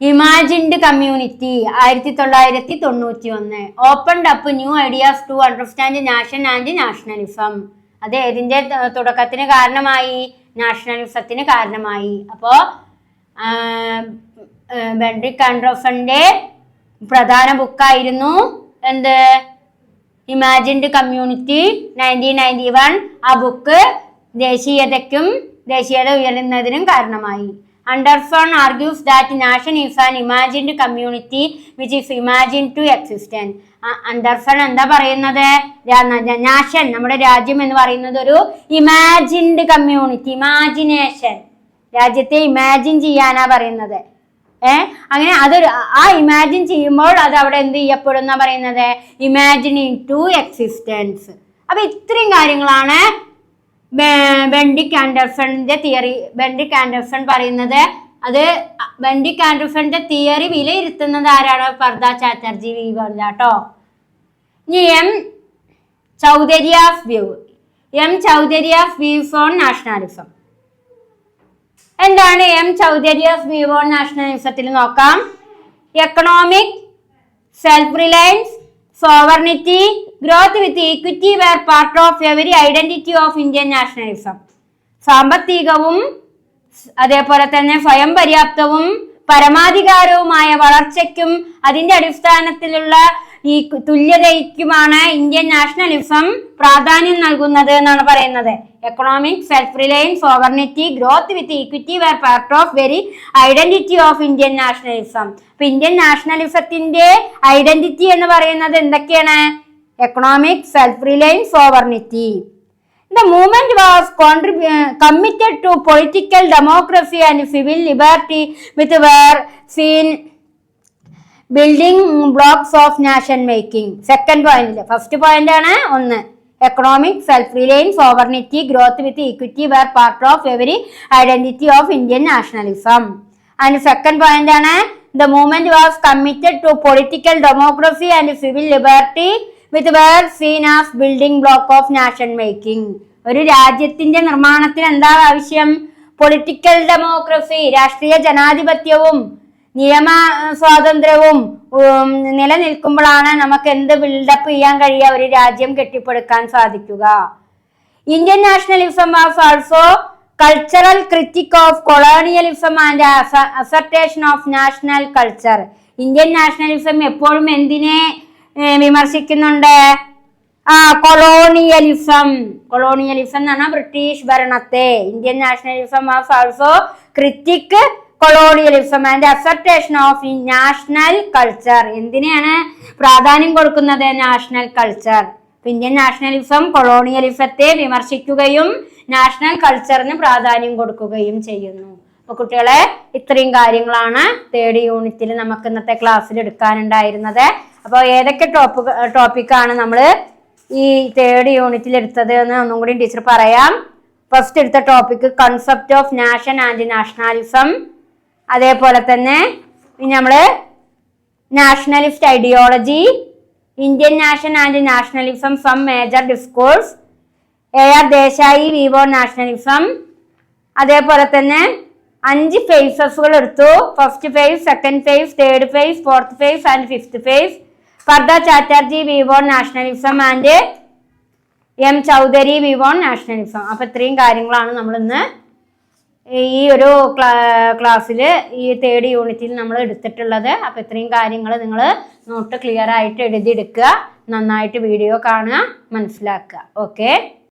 A: imagined community, 1991. Opened up new ideas to understand nation and nationalism. അത് ഏതിന്റെ തുടക്കത്തിന് കാരണമായി? നാഷണലിസത്തിന് കാരണമായി. അപ്പോ ബെനഡിക്ട് ആൻഡർസന്റെ പ്രധാന ബുക്കായിരുന്നു എന്ത്? Imagined community, 1991. ആ ബുക്ക് ദേശീയത ഉയരുന്നതിനും കാരണമായി. Anderson argues that nation is an imagined community which is imagined to exist. അണ്ടർസൺ എന്താ പറയുന്നത്? നാഷൻ, നമ്മുടെ രാജ്യം എന്ന് പറയുന്നത് ഒരു ഇമാജിൻഡ് കമ്മ്യൂണിറ്റി, ഇമാജിനേഷൻ, രാജ്യത്തെ ഇമാജിൻ ചെയ്യാനാ പറയുന്നത്. അങ്ങനെ അതൊരു ആ ഇമാജിൻ ചെയ്യുമ്പോൾ അത് അവിടെ എന്ത് ചെയ്യപ്പെടും എന്നാ പറയുന്നത്? Imagining to existence. അപ്പൊ ഇത്രയും കാര്യങ്ങളാണ് ബെനഡിക്ട് ആൻഡർസണിന്റെ തിയറി. ബെനഡിക്ട് ആൻഡർസൺ പറയുന്നത്, അത് ബെനഡിക്ട് ആൻഡർസണിന്റെ തിയറി വിലയിരുത്തുന്നത് ആരാണ്? പർദ ചാറ്റർജി വി വോൺ കേട്ടോ. ഇനി ചൗധരിയാസ് വ്യൂസ് ഓൺ നാഷണലിസം. എന്താണ് ചൗധരിയാസ് വ്യൂ ഓൺ നാഷണലിസത്തിൽ നോക്കാം. Economic, self Reliance, sovereignty, growth with equity were part of every identity of Indian nationalism. സാമ്പത്തികവും അതേപോലെ തന്നെ സ്വയം പര്യാപ്തവും പരമാധികാരവുമായ വളർച്ചയ്ക്കും അതിന്റെ അടിസ്ഥാനത്തിലുള്ള ഈ തുല്യതയ്ക്കുമാണ് ഇന്ത്യൻ നാഷണലിസം പ്രാധാന്യം നൽകുന്നത് എന്നാണ് പറയുന്നത്. Economic, self reliance, sovereignty, growth with equity where part of very identity of Indian nationalism. അപ്പൊ ഇന്ത്യൻ നാഷണലിസത്തിന്റെ ഐഡന്റിറ്റി എന്ന് പറയുന്നത് എന്തൊക്കെയാണ്? Economic, self reliance, sovereignty. The movement was committed to political democracy and civil liberty which were seen building blocks of nation making. Second point, first point ആണ് ഒന്ന്, economic, self-reliance, sovereignty, growth with equity were part of every identity of Indian nationalism. And second point ആണ്, the movement was committed to political democracy and civil liberty which were seen as building block of nation making. ഒരു രാജ്യത്തിന്റെ നിർമ്മാണത്തിന് എന്താ ആവശ്യം? Political democracy, രാഷ്ട്രീയ ജനാധിപത്യവും നിയമ സ്വാതന്ത്ര്യവും നിലനിൽക്കുമ്പോഴാണ് നമുക്ക് എന്ത് ബിൽഡപ്പ് ചെയ്യാൻ കഴിയുക? ഒരു രാജ്യം കെട്ടിപ്പടുക്കാൻ സാധിക്കുക. Indian nationalism was also cultural critique of colonialism and assertion of national culture. Indian nationalism എപ്പോഴും എന്തിനെ വിമർശിക്കുന്നുണ്ട്? കൊളോണിയലിസം. കൊളോണിയലിസം എന്ന് പറഞ്ഞാൽ ബ്രിട്ടീഷ് ഭരണത്തെ. Indian nationalism was also critique colonialism and assertion of national culture. എന്തിനാണ് പ്രാധാന്യം കൊടുക്കുന്നത്? National culture. ഇന്ത്യൻ നാഷണലിസം കൊളോണിയലിസത്തെ വിമർശിക്കുകയും നാഷണൽ കൾച്ചറിന് പ്രാധാന്യം കൊടുക്കുകയും ചെയ്യുന്നു. അപ്പൊ കുട്ടികളെ, ഇത്രയും കാര്യങ്ങളാണ് 3rd യൂണിറ്റിൽ നമുക്ക് ഇന്നത്തെ ക്ലാസ്സിൽ എടുക്കാനുണ്ടായിരുന്നത്. അപ്പോൾ ഏതൊക്കെ ടോപ്പിക്കാണ് നമ്മൾ ഈ 3rd യൂണിറ്റിൽ എടുത്തത് എന്ന് ഒന്നും കൂടി ടീച്ചർ പറയാം. ഫസ്റ്റ് എടുത്ത topic concept of nation and nationalism. അതേപോലെ തന്നെ നമ്മള് nationalist ideology, Indian nation and nationalism, some major discourse, AR Desai view on nationalism. അതേപോലെ തന്നെ 5 ഫേസസുകൾ എടുത്തു. First phase, second phase, third phase, fourth phase and fifth phase. Partha Chatterjee view on nationalism and M Chaudhary view on nationalism. അപ്പൊ ഇത്രയും കാര്യങ്ങളാണ് നമ്മൾ ഇന്ന് ഈ ഒരു ക്ലാസ്സിൽ ഈ 3rd യൂണിറ്റിൽ നമ്മൾ എടുത്തിട്ടുള്ളത്. അപ്പൊ ഇത്രയും കാര്യങ്ങൾ നിങ്ങൾ നോട്ട് ക്ലിയർ ആയിട്ട് എഴുതിയെടുക്കുക, നന്നായിട്ട് വീഡിയോ കാണുക, മനസ്സിലാക്കുക. ഓക്കെ.